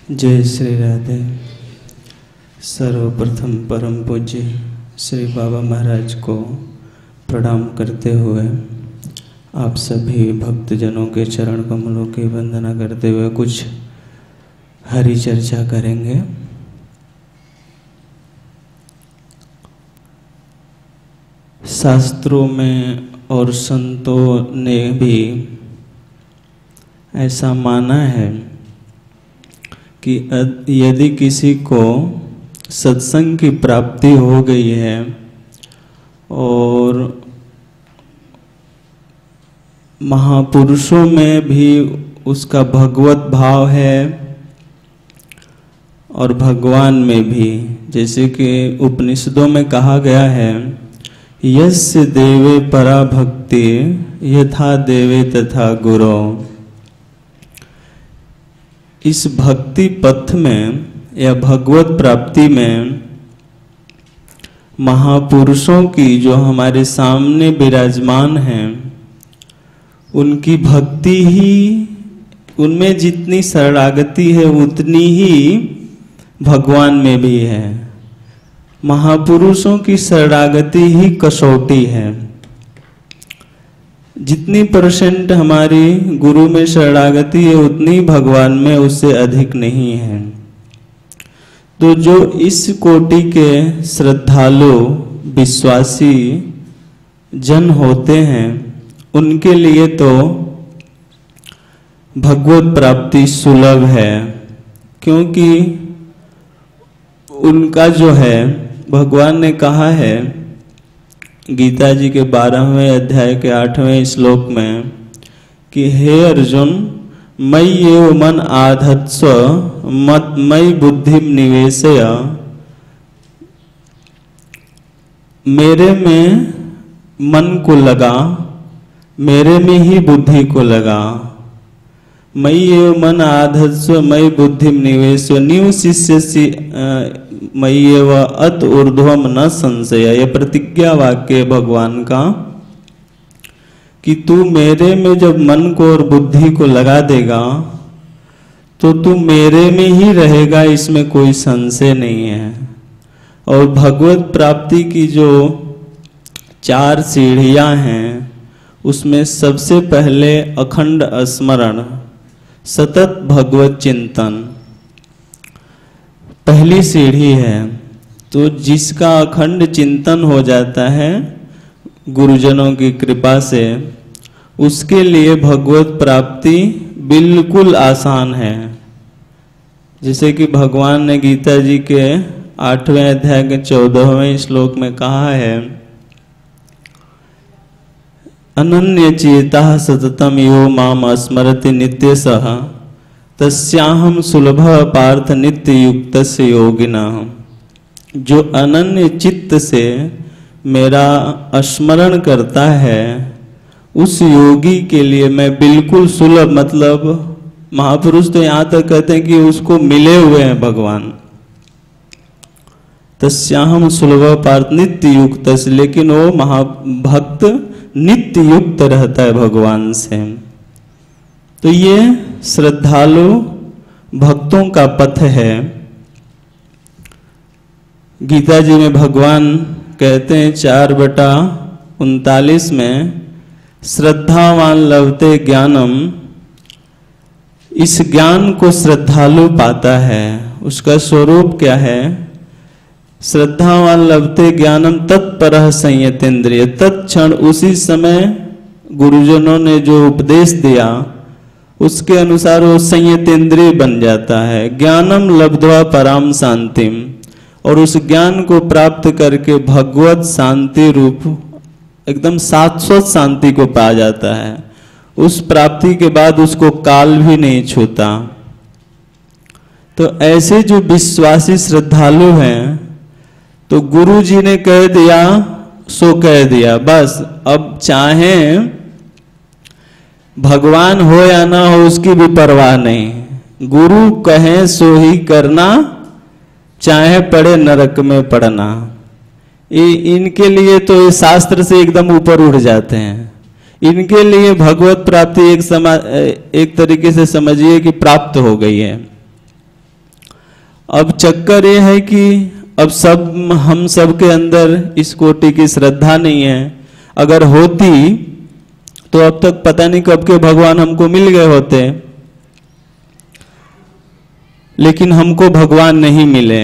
जय श्री राधे। सर्वप्रथम परम पूज्य श्री बाबा महाराज को प्रणाम करते हुए आप सभी भक्तजनों के चरण कमलों की वंदना करते हुए कुछ हरि चर्चा करेंगे। शास्त्रों में और संतों ने भी ऐसा माना है कि यदि किसी को सत्संग की प्राप्ति हो गई है और महापुरुषों में भी उसका भगवत भाव है और भगवान में भी, जैसे कि उपनिषदों में कहा गया है, यस्य देवे परा भक्ति यथा देवे तथा गुरो। इस भक्ति पथ में या भगवत प्राप्ति में महापुरुषों की जो हमारे सामने विराजमान हैं, उनकी भक्ति ही, उनमें जितनी शरणागति है उतनी ही भगवान में भी है। महापुरुषों की शरणागति ही कसौटी है। जितनी % हमारी गुरु में शरणागति है उतनी भगवान में उससे अधिक नहीं है। तो जो इस कोटि के श्रद्धालु विश्वासी जन होते हैं, उनके लिए तो भगवत प्राप्ति सुलभ है, क्योंकि उनका जो है, भगवान ने कहा है गीता जी के 12वें अध्याय के 8वें श्लोक में कि हे अर्जुन, मयि एव मन आधत्स्व मयि बुद्धिम निवेशय। मेरे में मन को लगा, मेरे में ही बुद्धि को लगा। मयि एव मन आधत्स्व मयि बुद्धिम निवेशय न्यू शिष्यसि मयि एव अत ऊर्ध्वम न संशय। यह प्रतिज्ञा वाक्य भगवान का कि तू मेरे में जब मन को और बुद्धि को लगा देगा तो तू मेरे में ही रहेगा, इसमें कोई संशय नहीं है। और भगवत प्राप्ति की जो 4 सीढ़ियां हैं, उसमें सबसे पहले अखंड स्मरण, सतत भगवत चिंतन पहली सीढ़ी है। तो जिसका अखंड चिंतन हो जाता है गुरुजनों की कृपा से, उसके लिए भगवत प्राप्ति बिल्कुल आसान है। जैसे कि भगवान ने गीता जी के 8वें अध्याय के 14वें श्लोक में कहा है, अनन्य चेता सततम यो माम स्मरति नित्यशः तस्याहम सुलभ पार्थ नित्य युक्त से योगिना। जो अनन्य चित्त से मेरा स्मरण करता है, उस योगी के लिए मैं बिल्कुल सुलभ, मतलब महापुरुष तो यहाँ तक कहते हैं कि उसको मिले हुए हैं भगवान। तस्याहम सुलभ पार्थ नित्य युक्त से, लेकिन वो महाभक्त नित्य युक्त रहता है भगवान से। तो ये श्रद्धालु भक्तों का पथ है। गीता जी में भगवान कहते हैं 4/39 में, श्रद्धावान लभते ज्ञानम। इस ज्ञान को श्रद्धालु पाता है। उसका स्वरूप क्या है? श्रद्धावान लभते ज्ञानम तत्परः संयतेन्द्रिय। तत्क्षण उसी समय गुरुजनों ने जो उपदेश दिया उसके अनुसार वो संयतेन्द्रिय बन जाता है। ज्ञानम लब्ध्वा पराम शांतिम। और उस ज्ञान को प्राप्त करके भगवत शांति रूप एकदम शाश्वत शांति को पा जाता है। उस प्राप्ति के बाद उसको काल भी नहीं छूता। तो ऐसे जो विश्वासी श्रद्धालु हैं, तो गुरु जी ने कह दिया सो कह दिया, बस। अब चाहे भगवान हो या ना हो उसकी भी परवाह नहीं। गुरु कहे सो ही करना, चाहे पड़े नरक में पड़ना। इनके लिए तो ये शास्त्र से एकदम ऊपर उठ जाते हैं। इनके लिए भगवत प्राप्ति एक तरीके से समझिए कि प्राप्त हो गई है। अब चक्कर ये है कि अब हम सब के अंदर इस कोटि की श्रद्धा नहीं है। अगर होती तो अब तक पता नहीं कब के भगवान हमको मिल गए होते, लेकिन हमको भगवान नहीं मिले।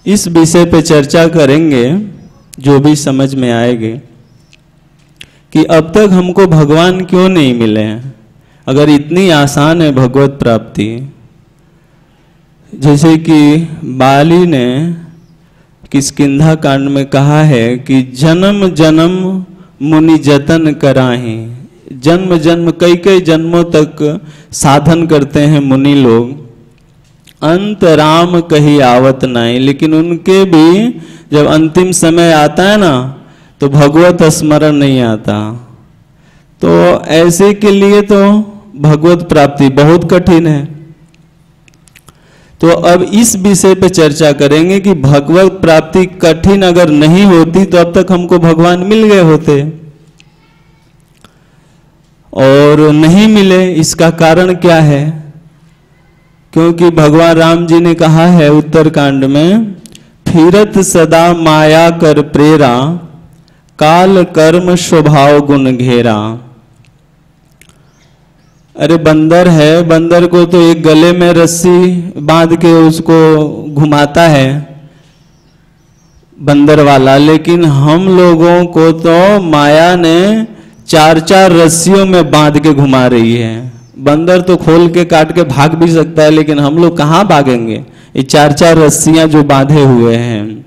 इस विषय पे चर्चा करेंगे, जो भी समझ में आएगी कि अब तक हमको भगवान क्यों नहीं मिले। अगर इतनी आसान है भगवत प्राप्ति, जैसे कि बाली ने किष्किंधा कांड में कहा है कि जन्म जन्म मुनि जतन कराही, जन्म जन्म कई कई जन्मों तक साधन करते हैं मुनि लोग, अंत राम कहीं आवत नहीं, लेकिन उनके भी जब अंतिम समय आता है ना तो भगवत स्मरण नहीं आता। तो ऐसे के लिए तो भगवत प्राप्ति बहुत कठिन है। तो अब इस विषय पे चर्चा करेंगे कि भगवत प्राप्ति कठिन अगर नहीं होती तो अब तक हमको भगवान मिल गए होते, और नहीं मिले। इसका कारण क्या है? क्योंकि भगवान राम जी ने कहा है उत्तरकांड में, फिरत सदा माया कर प्रेरा, काल कर्म स्वभाव गुण घेरा। अरे बंदर है, बंदर को तो एक गले में रस्सी बांध के उसको घुमाता है बंदर वाला, लेकिन हम लोगों को तो माया ने चार चार रस्सियों में बांध के घुमा रही है। बंदर तो खोल के काट के भाग भी सकता है, लेकिन हम लोग कहाँ भागेंगे? ये चार चार रस्सियां जो बांधे हुए हैं।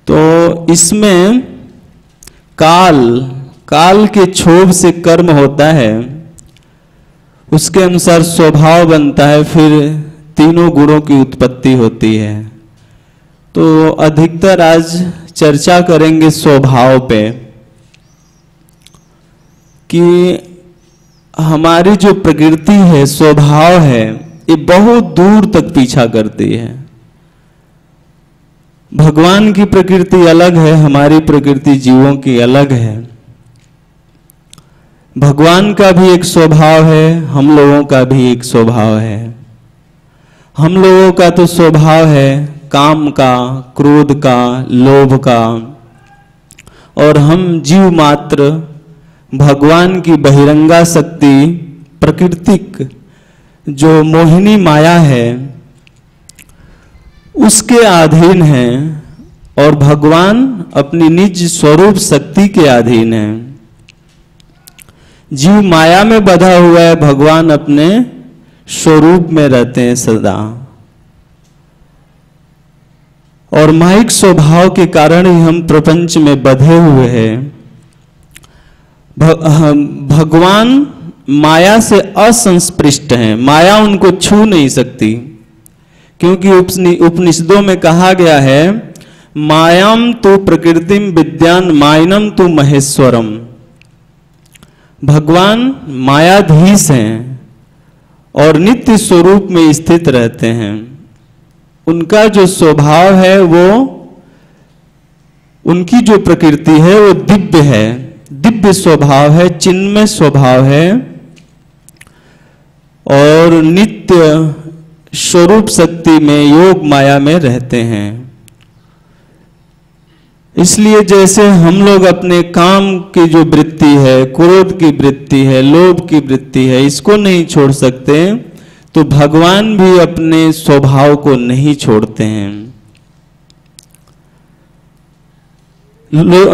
तो इसमें काल के क्षोभ से कर्म होता है, उसके अनुसार स्वभाव बनता है, फिर तीनों गुणों की उत्पत्ति होती है। तो अधिकतर आज चर्चा करेंगे स्वभाव पे, कि हमारी जो प्रकृति है, स्वभाव है, ये बहुत दूर तक पीछा करती है। भगवान की प्रकृति अलग है, हमारी प्रकृति जीवों की अलग है। भगवान का भी एक स्वभाव है, हम लोगों का भी एक स्वभाव है। हम लोगों का तो स्वभाव है काम का, क्रोध का, लोभ का, और हम जीव मात्र भगवान की बहिरंगा शक्ति, प्राकृतिक जो मोहिनी माया है, उसके अधीन है, और भगवान अपनी निज स्वरूप शक्ति के अधीन है। जीव माया में बंधा हुआ है, भगवान अपने स्वरूप में रहते हैं सदा। और माइक स्वभाव के कारण ही हम प्रपंच में बंधे हुए हैं। भगवान माया से असंस्पृष्ट हैं, माया उनको छू नहीं सकती, क्योंकि उपनिषदों में कहा गया है, मायाम तो प्रकृतिम विद्यान मायनम तो महेश्वरम। भगवान मायाधीश हैं और नित्य स्वरूप में स्थित रहते हैं। उनका जो स्वभाव है, वो उनकी जो प्रकृति है वो दिव्य है, दिव्य स्वभाव है, चिन्मय स्वभाव है, और नित्य स्वरूप शक्ति में, योग माया में रहते हैं। इसलिए जैसे हम लोग अपने काम की जो वृत्ति है, क्रोध की वृत्ति है, लोभ की वृत्ति है, इसको नहीं छोड़ सकते, तो भगवान भी अपने स्वभाव को नहीं छोड़ते हैं।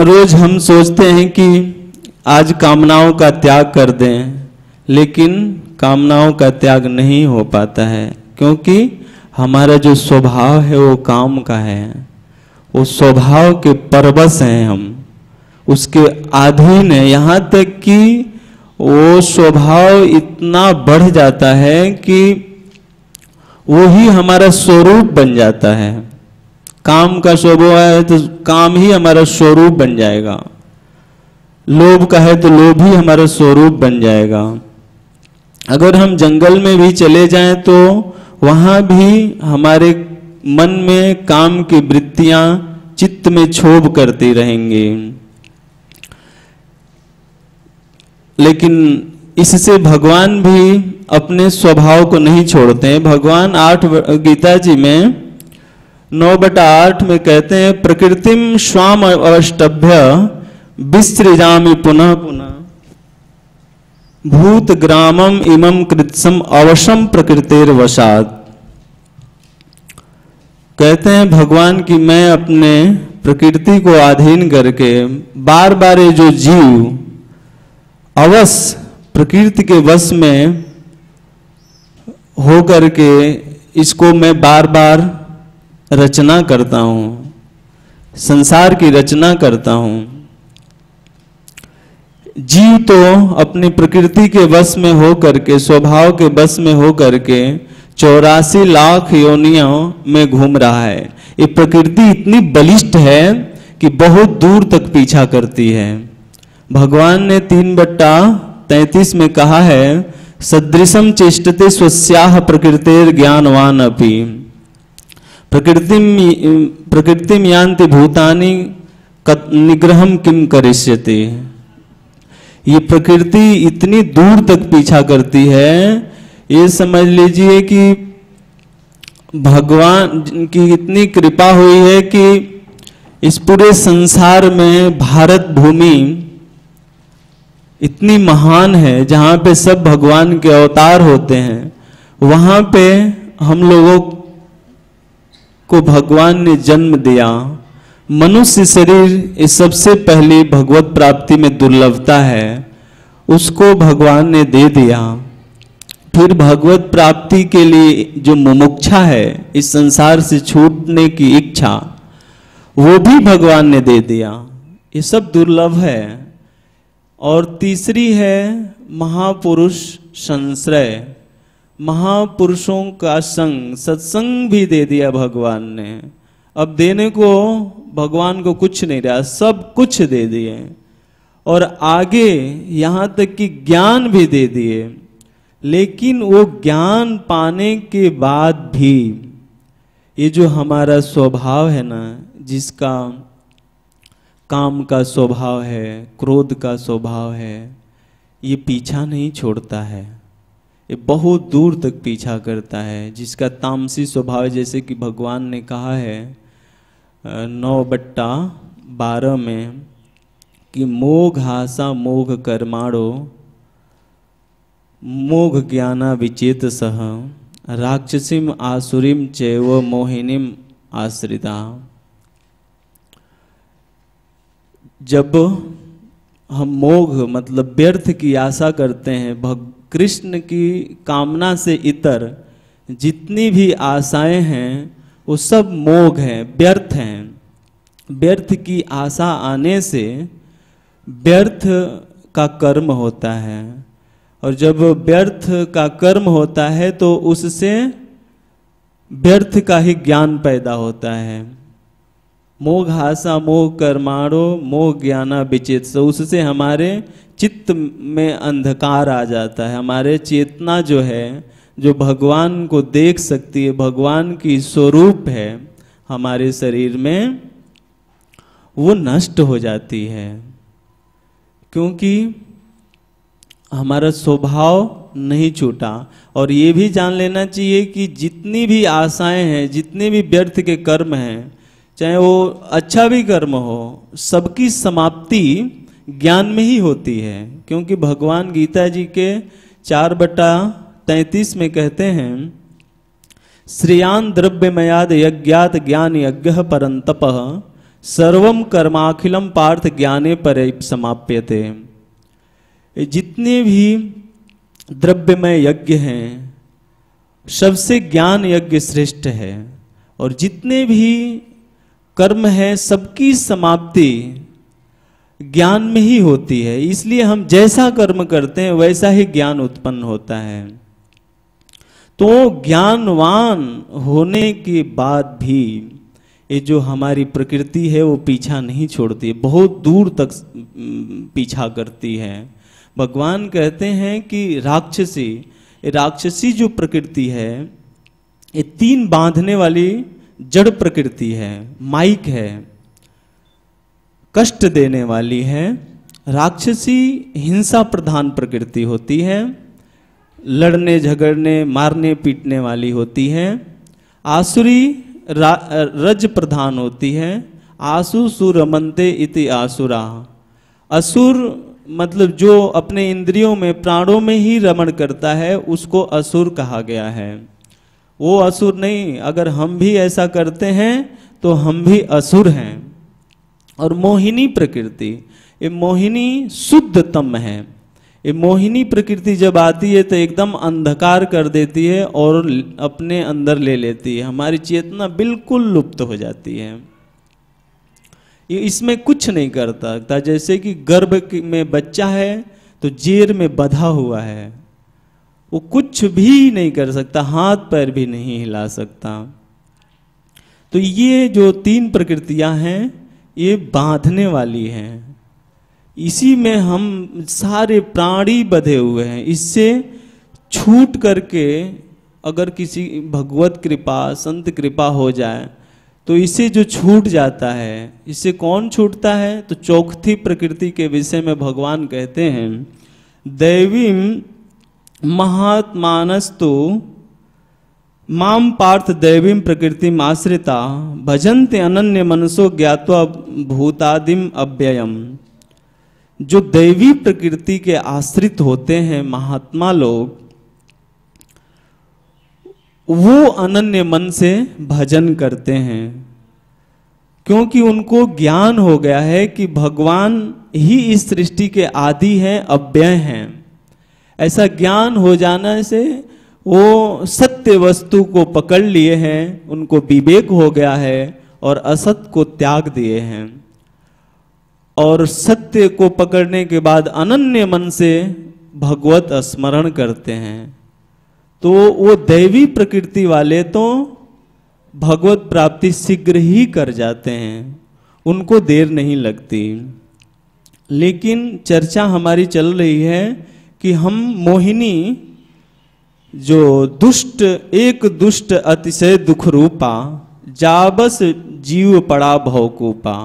रोज हम सोचते हैं कि आज कामनाओं का त्याग कर दें, लेकिन कामनाओं का त्याग नहीं हो पाता है, क्योंकि हमारा जो स्वभाव है वो काम का है। वो स्वभाव के परवश हैं हम, उसके अधीन है। यहाँ तक कि वो स्वभाव इतना बढ़ जाता है कि वो ही हमारा स्वरूप बन जाता है। काम का स्वभाव है तो काम ही हमारा स्वरूप बन जाएगा, लोभ का है तो लोभ ही हमारा स्वरूप बन जाएगा। अगर हम जंगल में भी चले जाएं तो वहां भी हमारे मन में काम की वृत्तियां चित्त में क्षोभ करती रहेंगी, लेकिन इससे भगवान भी अपने स्वभाव को नहीं छोड़ते हैं। भगवान गीता जी में 9/8 में कहते हैं, प्रकृतिम स्वाम अवष्टभ्य विसृजामि पुनः पुनः भूत ग्रामम इमं कृत्सम अवशम प्रकृतिर वशात। कहते हैं भगवान कि मैं अपने प्रकृति को अधीन करके बार बार ये जो जीव अवश्य प्रकृति के वश में हो करके इसको मैं बार बार रचना करता हूँ, संसार की रचना करता हूँ। जीव तो अपनी प्रकृति के वश में हो करके, स्वभाव के वश में हो करके 84 लाख योनियों में घूम रहा है। ये प्रकृति इतनी बलिष्ठ है कि बहुत दूर तक पीछा करती है। भगवान ने 3/33 में कहा है, सदृशम चेष्टते स्वस्याह प्रकृतेर ज्ञानवान अपि प्रकृतिम यान्ति भूतानि निग्रहम किम करिष्यति। ये प्रकृति इतनी दूर तक पीछा करती है, ये समझ लीजिए कि भगवान की इतनी कृपा हुई है कि इस पूरे संसार में भारत भूमि इतनी महान है, जहाँ पे सब भगवान के अवतार होते हैं। वहाँ पे हम लोगों को भगवान ने जन्म दिया। मनुष्य शरीर इस सबसे पहली भगवत प्राप्ति में दुर्लभता है, उसको भगवान ने दे दिया। फिर भगवत प्राप्ति के लिए जो मुमुक्षा है, इस संसार से छूटने की इच्छा, वो भी भगवान ने दे दिया। ये सब दुर्लभ है। और तीसरी है महापुरुष संश्रय, महापुरुषों का संग, सत्संग भी दे दिया भगवान ने। अब देने को भगवान को कुछ नहीं रहा, सब कुछ दे दिए। और आगे यहाँ तक कि ज्ञान भी दे दिए। लेकिन वो ज्ञान पाने के बाद भी ये जो हमारा स्वभाव है ना, जिसका काम का स्वभाव है, क्रोध का स्वभाव है, ये पीछा नहीं छोड़ता है। ये बहुत दूर तक पीछा करता है। जिसका तामसी स्वभाव, जैसे कि भगवान ने कहा है 9/12 में कि मोघ हासा मोघ कर्माणो मोघ ज्ञाना विचेत सह राक्षसीम आसुरीम चैव मोहिनीम आश्रिता। जब हम मोघ मतलब व्यर्थ की आशा करते हैं, कृष्ण की कामना से इतर जितनी भी आशाएं हैं वो सब मोघ हैं, व्यर्थ हैं। व्यर्थ की आशा आने से व्यर्थ का कर्म होता है। और जब व्यर्थ का कर्म होता है तो उससे व्यर्थ का ही ज्ञान पैदा होता है। मोघ आशा मोह कर्माणो मोह ज्ञाना विचेत। तो उससे हमारे चित्त में अंधकार आ जाता है। हमारे चेतना जो है, जो भगवान को देख सकती है, भगवान की स्वरूप है हमारे शरीर में, वो नष्ट हो जाती है। क्योंकि हमारा स्वभाव नहीं छूटा। और ये भी जान लेना चाहिए कि जितनी भी आशाएं हैं, जितने भी व्यर्थ के कर्म हैं, चाहे वो अच्छा भी कर्म हो, सबकी समाप्ति ज्ञान में ही होती है। क्योंकि भगवान गीता जी के 4/33 में कहते हैं, श्रेयान द्रव्यमयाद यज्ञात ज्ञान यज्ञ परंतपः सर्वम कर्माखिलम पार्थ ज्ञाने पर समाप्यते। जितने भी द्रव्यमय यज्ञ हैं, सबसे ज्ञान यज्ञ श्रेष्ठ है। और जितने भी कर्म है, सबकी समाप्ति ज्ञान में ही होती है। इसलिए हम जैसा कर्म करते हैं वैसा ही ज्ञान उत्पन्न होता है। तो ज्ञानवान होने के बाद भी ये जो हमारी प्रकृति है वो पीछा नहीं छोड़ती है, बहुत दूर तक पीछा करती है। भगवान कहते हैं कि राक्षसी जो प्रकृति है, ये 3 बांधने वाली जड़ प्रकृति है, माइक है, कष्ट देने वाली है राक्षसी हिंसा प्रधान प्रकृति होती है, लड़ने झगड़ने मारने पीटने वाली होती है। आसुरी रज प्रधान होती है। आसु सुरमन्ते इति आसुरा। असुर मतलब जो अपने इंद्रियों में प्राणों में ही रमण करता है उसको असुर कहा गया है। वो असुर नहीं, अगर हम भी ऐसा करते हैं तो हम भी असुर हैं। और मोहिनी प्रकृति, ये मोहिनी शुद्धतम है। ये मोहिनी प्रकृति जब आती है तो एकदम अंधकार कर देती है और अपने अंदर ले लेती है, हमारी चेतना बिल्कुल लुप्त हो जाती है। ये इसमें कुछ नहीं करता, जैसे कि गर्भ में बच्चा है तो जेर में बंधा हुआ है, वो कुछ भी नहीं कर सकता, हाथ पैर भी नहीं हिला सकता। तो ये जो तीन प्रकृतियां हैं ये बांधने वाली हैं, इसी में हम सारे प्राणी बंधे हुए हैं। इससे छूट करके अगर किसी भगवत कृपा संत कृपा हो जाए तो इससे जो छूट जाता है, इससे कौन छूटता है? तो चौथी प्रकृति के विषय में भगवान कहते हैं, दैवीम महात्मानस्तु माम पार्थ दैवीम प्रकृतिम आश्रिता भजन्ते अनन्य मनसो ज्ञात्वा भूतादिम अव्ययम। जो दैवी प्रकृति के आश्रित होते हैं महात्मा लोग, वो अनन्य मन से भजन करते हैं, क्योंकि उनको ज्ञान हो गया है कि भगवान ही इस सृष्टि के आदि हैं, अव्यय हैं। ऐसा ज्ञान हो जाने से वो सत्य वस्तु को पकड़ लिए हैं, उनको विवेक हो गया है और असत को त्याग दिए हैं। और सत्य को पकड़ने के बाद अनन्य मन से भगवत स्मरण करते हैं। तो वो दैवी प्रकृति वाले तो भगवत प्राप्ति शीघ्र ही कर जाते हैं, उनको देर नहीं लगती। लेकिन चर्चा हमारी चल रही है कि हम मोहिनी जो दुष्ट एक दुष्ट अतिशय दुख रूपा जाबस जीव पड़ा भवकूपा,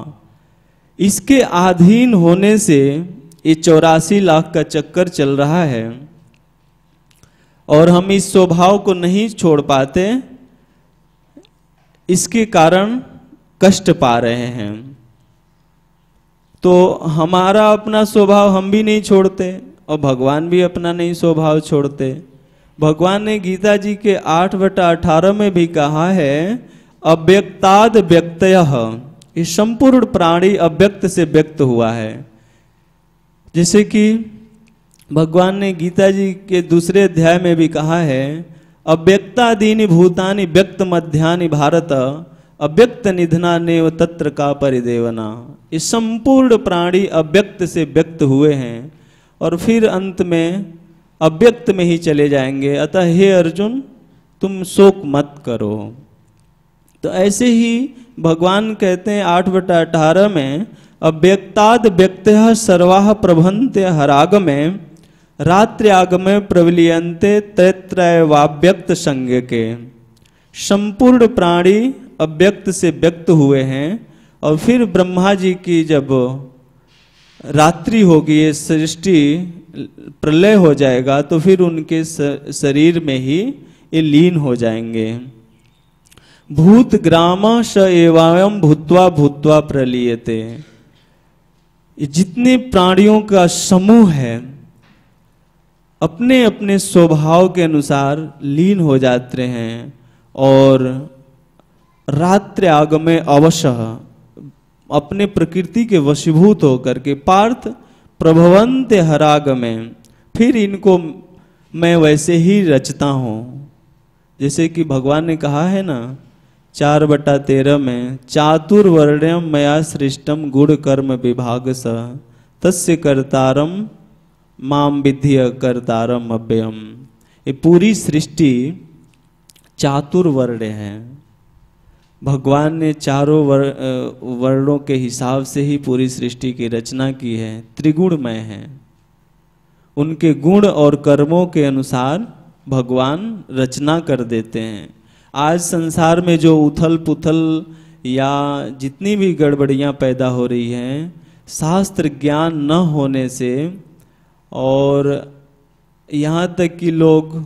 इसके अधीन होने से ये 84 लाख का चक्कर चल रहा है और हम इस स्वभाव को नहीं छोड़ पाते, इसके कारण कष्ट पा रहे हैं। तो हमारा अपना स्वभाव हम भी नहीं छोड़ते और भगवान भी अपना नहीं स्वभाव छोड़ते। भगवान ने गीता जी के 8/18 में भी कहा है, अव्यक्ताद व्यक्तयः, ये संपूर्ण प्राणी अव्यक्त से व्यक्त हुआ है। जैसे कि भगवान ने गीता जी के दूसरे अध्याय में भी कहा है, अव्यक्तादीनि भूतानि व्यक्त मध्यानि भारत अव्यक्त निधना नेव तत्र का परिदेवना। ये संपूर्ण प्राणी अव्यक्त से व्यक्त हुए हैं और फिर अंत में अव्यक्त में ही चले जाएंगे। अतः हे अर्जुन, तुम शोक मत करो। तो ऐसे ही भगवान कहते हैं 8/18 में, अव्यक्ताद व्यक्तः सर्वाः प्रभन्ते हरागमे रात्र्यागमे प्रविलियन्ते तैत्रैवाव्यक्त संज्ञके। संपूर्ण प्राणी अव्यक्त से व्यक्त हुए हैं और फिर ब्रह्मा जी की जब रात्रि होगी, ये सृष्टि प्रलय हो जाएगा, तो फिर उनके शरीर में ही ये लीन हो जाएंगे। भूत ग्राम स एवं भूत्वा भूत्वा प्रलीयते। जितने प्राणियों का समूह है अपने अपने स्वभाव के अनुसार लीन हो जाते हैं और रात्रि आगमे अवशः अपने प्रकृति के वशीभूत होकर के पार्थ प्रभवन्ते हरागमे, फिर इनको मैं वैसे ही रचता हूँ। जैसे कि भगवान ने कहा है ना 4/13 में, चातुर्वर्ण्यम मया सृष्टम गुण कर्म विभाग स तस्य कर्तारम माम विधिय कर्तारम अव्ययम। ये पूरी सृष्टि चातुर्वर्ण है। भगवान ने चारों वर्णों के हिसाब से ही पूरी सृष्टि की रचना की है, त्रिगुणमय है। उनके गुण और कर्मों के अनुसार भगवान रचना कर देते हैं। आज संसार में जो उथल पुथल या जितनी भी गड़बड़ियां पैदा हो रही हैं, शास्त्र ज्ञान न होने से, और यहाँ तक कि लोग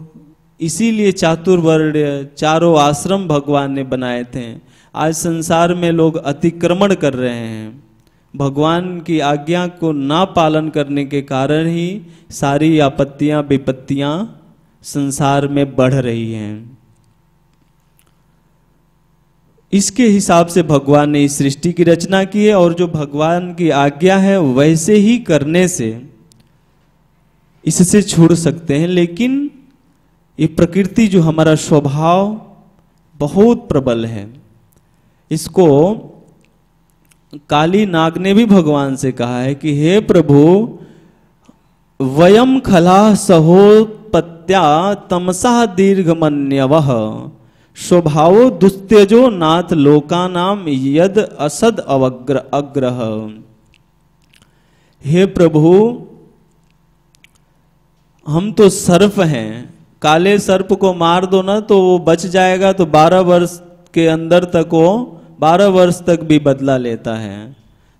इसीलिए चातुर्वर्ण चारों आश्रम भगवान ने बनाए थे। आज संसार में लोग अतिक्रमण कर रहे हैं, भगवान की आज्ञा को ना पालन करने के कारण ही सारी आपत्तियां विपत्तियां संसार में बढ़ रही हैं। इसके हिसाब से भगवान ने इस सृष्टि की रचना की है, और जो भगवान की आज्ञा है वैसे ही करने से इससे छूट सकते हैं। लेकिन ये प्रकृति जो हमारा स्वभाव बहुत प्रबल है, इसको काली नाग ने भी भगवान से कहा है कि हे प्रभु, वयम खला सहोपत्या तमसा दीर्घमन्यवः स्वभावो दुस्त्यजो नाथ लोकानाम यद असद अग्रह। हे प्रभु, हम तो सर्प हैं, काले सर्प को मार दो ना तो वो बच जाएगा, तो 12 वर्ष के अंदर तक वो 12 वर्ष तक भी बदला लेता है।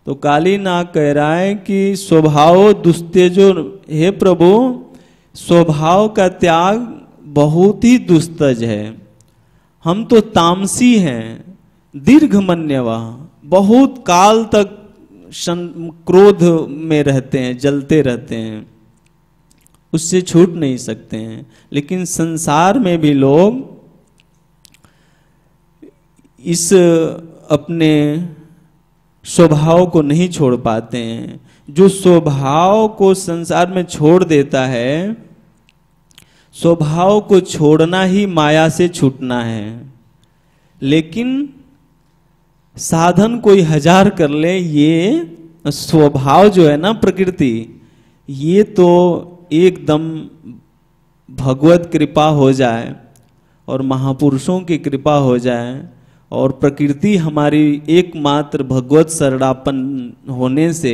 तो काली नाग कह रहा है कि स्वभाव दुस्तेजो, हे प्रभु स्वभाव का त्याग बहुत ही दुस्तज है, हम तो तामसी हैं, दीर्घमन्यवा, बहुत काल तक क्रोध में रहते हैं, जलते रहते हैं, उससे छूट नहीं सकते हैं। लेकिन संसार में भी लोग इस अपने स्वभाव को नहीं छोड़ पाते हैं। जो स्वभाव को संसार में छोड़ देता है, स्वभाव को छोड़ना ही माया से छूटना है। लेकिन साधन कोई 1000 कर ले, ये स्वभाव जो है ना प्रकृति, ये तो एकदम भगवत कृपा हो जाए और महापुरुषों की कृपा हो जाए, और प्रकृति हमारी एकमात्र भगवत शरणापन होने से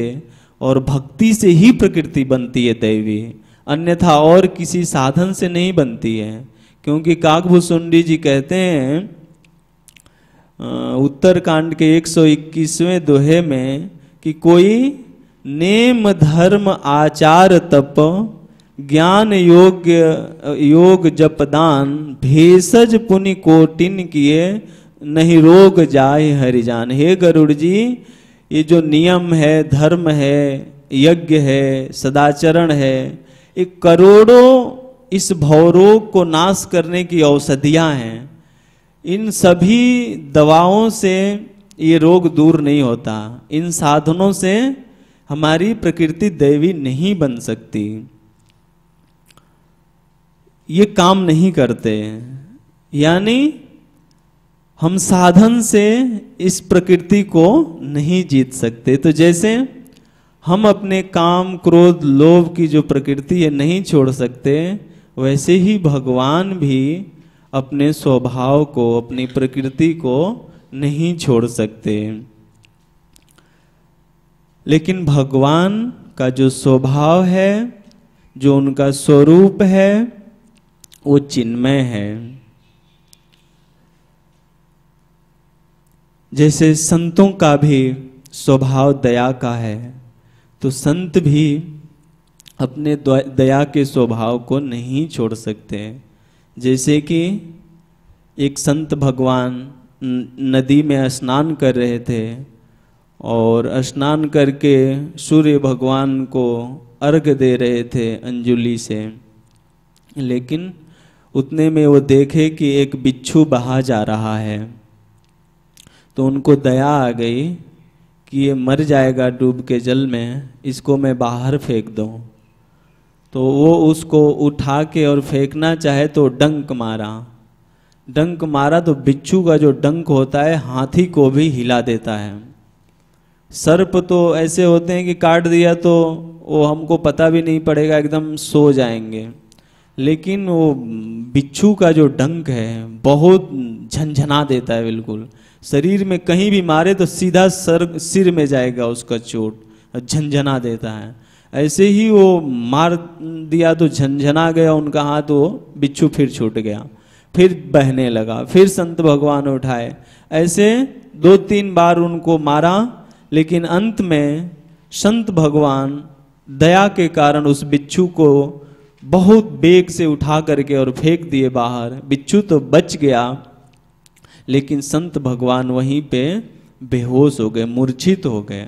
और भक्ति से ही प्रकृति बनती है दैवी, अन्यथा और किसी साधन से नहीं बनती है। क्योंकि काकभूषुंडी जी कहते हैं उत्तरकांड के 121वें दोहे में कि कोई नेम धर्म आचार तप ज्ञान योग जप दान भेषज पुनि कोटिन किए नहीं रोग जाए हरिजान। हे गरुड़ जी, ये जो नियम है, धर्म है, यज्ञ है, सदाचरण है, ये करोड़ों इस भवरोग को नाश करने की औषधियां हैं। इन सभी दवाओं से ये रोग दूर नहीं होता, इन साधनों से हमारी प्रकृति दैवी नहीं बन सकती, ये काम नहीं करते। यानी हम साधन से इस प्रकृति को नहीं जीत सकते। तो जैसे हम अपने काम क्रोध लोभ की जो प्रकृति है नहीं छोड़ सकते, वैसे ही भगवान भी अपने स्वभाव को, अपनी प्रकृति को नहीं छोड़ सकते। लेकिन भगवान का जो स्वभाव है, जो उनका स्वरूप है, वो चिन्मय है। जैसे संतों का भी स्वभाव दया का है, तो संत भी अपने दया के स्वभाव को नहीं छोड़ सकते। जैसे कि एक संत भगवान नदी में स्नान कर रहे थे और स्नान करके सूर्य भगवान को अर्घ दे रहे थे अंजुलि से, लेकिन उतने में वो देखे कि एक बिच्छू बहा जा रहा है, तो उनको दया आ गई कि ये मर जाएगा डूब के जल में, इसको मैं बाहर फेंक दूं। तो वो उसको उठा के और फेंकना चाहे तो डंक मारा तो बिच्छू का जो डंक होता है हाथी को भी हिला देता है। सर्प तो ऐसे होते हैं कि काट दिया तो वो हमको पता भी नहीं पड़ेगा, एकदम सो जाएंगे। लेकिन वो बिच्छू का जो डंक है बहुत झंझना देता है, बिल्कुल शरीर में कहीं भी मारे तो सीधा सिर में जाएगा उसका चोट, झंझना देता है। ऐसे ही वो मार दिया तो झंझना गया उनका हाथ, वो बिच्छू फिर छूट गया, फिर बहने लगा, फिर संत भगवान उठाए। ऐसे 2-3 बार उनको मारा, लेकिन अंत में संत भगवान दया के कारण उस बिच्छू को बहुत बेग से उठा करके और फेंक दिए बाहर। बिच्छू तो बच गया, लेकिन संत भगवान वहीं पे बेहोश हो गए, मूर्छित हो गए।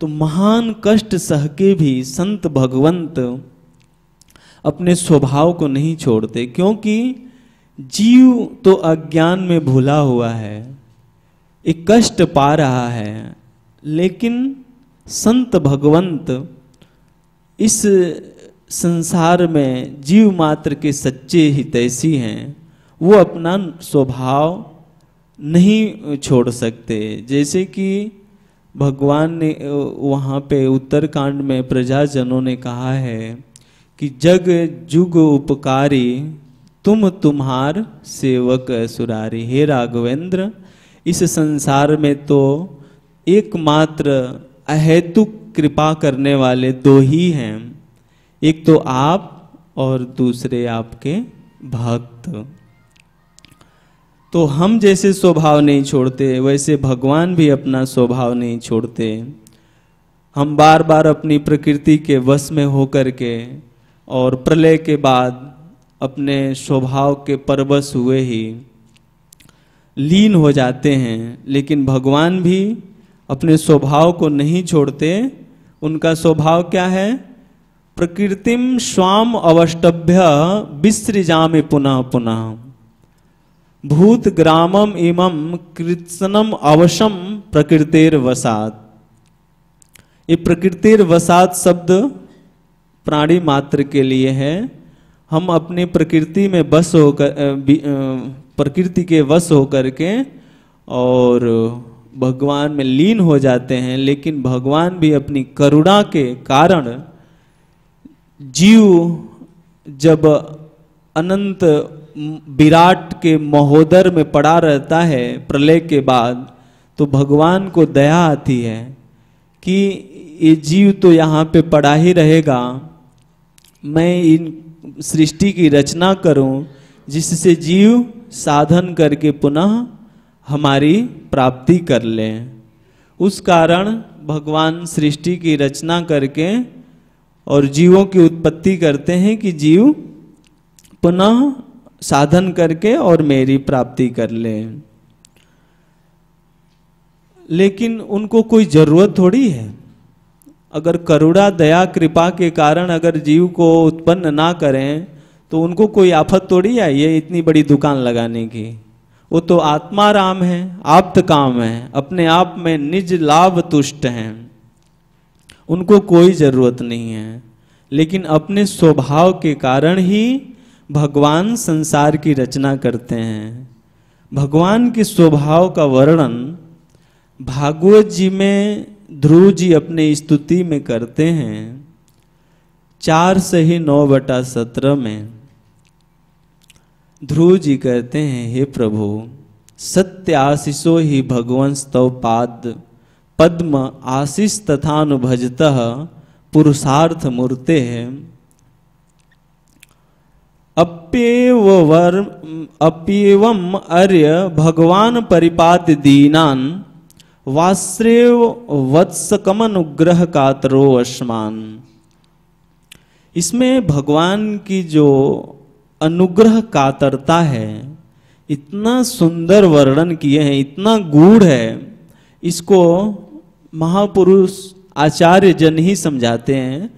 तो महान कष्ट सह के भी संत भगवंत अपने स्वभाव को नहीं छोड़ते, क्योंकि जीव तो अज्ञान में भूला हुआ है, एक कष्ट पा रहा है, लेकिन संत भगवंत इस संसार में जीव मात्र के सच्चे हितैषी हैं। वो अपना स्वभाव नहीं छोड़ सकते। जैसे कि भगवान ने वहाँ पे उत्तरकांड में प्रजाजनों ने कहा है कि जग जुग उपकारी तुम तुम्हार सेवक सुरारी। हे राघवेंद्र, इस संसार में तो एकमात्र अहेतुक कृपा करने वाले दो ही हैं, एक तो आप और दूसरे आपके भक्त। तो हम जैसे स्वभाव नहीं छोड़ते, वैसे भगवान भी अपना स्वभाव नहीं छोड़ते। हम बार बार अपनी प्रकृति के वश में होकर के और प्रलय के बाद अपने स्वभाव के परवश हुए ही लीन हो जाते हैं, लेकिन भगवान भी अपने स्वभाव को नहीं छोड़ते। उनका स्वभाव क्या है? प्रकृतिम स्वाम अवष्टभ्य विसृजामि पुनः पुनः भूत ग्रामम इमं कृत्स्नम अवशम प्रकृतिर वसात। ये प्रकृतिर वसात शब्द प्राणी मात्र के लिए है। हम अपनी प्रकृति में बस होकर, प्रकृति के वश होकर के और भगवान में लीन हो जाते हैं, लेकिन भगवान भी अपनी करुणा के कारण जीव जब अनंत विराट के महोदर में पड़ा रहता है प्रलय के बाद, तो भगवान को दया आती है कि ये जीव तो यहाँ पे पड़ा ही रहेगा, मैं इन सृष्टि की रचना करूं जिससे जीव साधन करके पुनः हमारी प्राप्ति कर लें। उस कारण भगवान सृष्टि की रचना करके और जीवों की उत्पत्ति करते हैं कि जीव पुनः साधन करके और मेरी प्राप्ति कर लें। लेकिन उनको कोई जरूरत थोड़ी है। अगर करुणा दया कृपा के कारण अगर जीव को उत्पन्न ना करें तो उनको कोई आफत थोड़ी आई है इतनी बड़ी दुकान लगाने की। वो तो आत्मा राम है, आप्त काम है, अपने आप में निज लाभ तुष्ट हैं, उनको कोई जरूरत नहीं है। लेकिन अपने स्वभाव के कारण ही भगवान संसार की रचना करते हैं। भगवान के स्वभाव का वर्णन भागवत जी में ध्रुव जी अपने स्तुति में करते हैं 4:9/17 में। ध्रुव जी कहते हैं, हे प्रभु सत्य आशीषो ही भगवंस तव पाद पद्म आशीष तथानुभजतः पुरुषार्थ मूर्ते है। अप्येवम अर्य भगवान परिपात दीनान वाश्रेव वत्सकमनुग्रह कातरो अस्मान। इसमें भगवान की जो अनुग्रह कातरता है, इतना सुंदर वर्णन किए हैं, इतना गूढ़ है, इसको महापुरुष आचार्य जन ही समझाते हैं।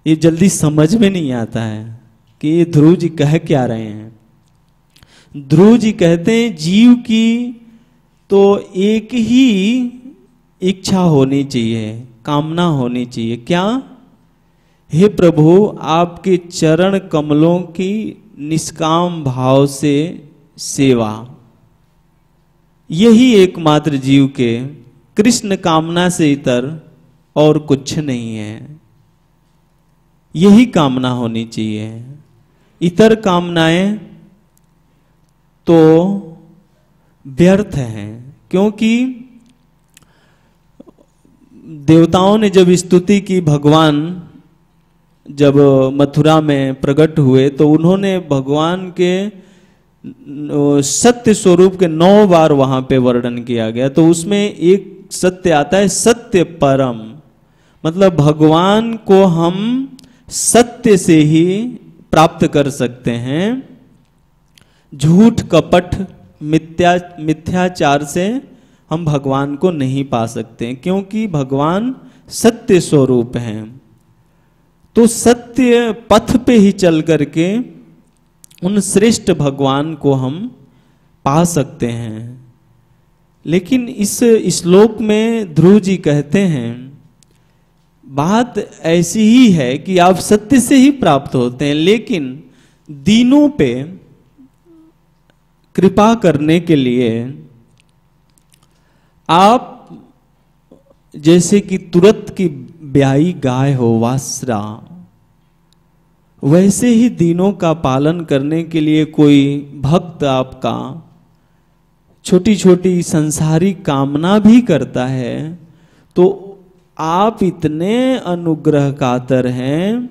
ये जल्दी समझ में नहीं आता है कि ये ध्रुव जी कह क्या रहे हैं। ध्रुव जी कहते हैं जीव की तो एक ही इच्छा होनी चाहिए, कामना होनी चाहिए। क्या? हे प्रभु आपके चरण कमलों की निष्काम भाव से सेवा, यही एकमात्र जीव के कृष्ण कामना से इतर और कुछ नहीं है। यही कामना होनी चाहिए। इतर कामनाएं तो व्यर्थ हैं, क्योंकि देवताओं ने जब स्तुति की, भगवान जब मथुरा में प्रकट हुए तो उन्होंने भगवान के सत्य स्वरूप के 9 बार वहां पे वर्णन किया गया। तो उसमें एक सत्य आता है, सत्य परम। मतलब भगवान को हम सत्य से ही प्राप्त कर सकते हैं, झूठ कपट मिथ्याचार से हम भगवान को नहीं पा सकते, क्योंकि भगवान सत्य स्वरूप हैं। तो सत्य पथ पे ही चल करके उन श्रेष्ठ भगवान को हम पा सकते हैं। लेकिन इस श्लोक में ध्रुव जी कहते हैं बात ऐसी ही है कि आप सत्य से ही प्राप्त होते हैं, लेकिन दीनों पे कृपा करने के लिए आप जैसे कि तुरंत की ब्याई गाय हो वासरा, वैसे ही दीनों का पालन करने के लिए कोई भक्त आपका छोटी छोटी संसारिक कामना भी करता है, तो आप इतने अनुग्रह कातर हैं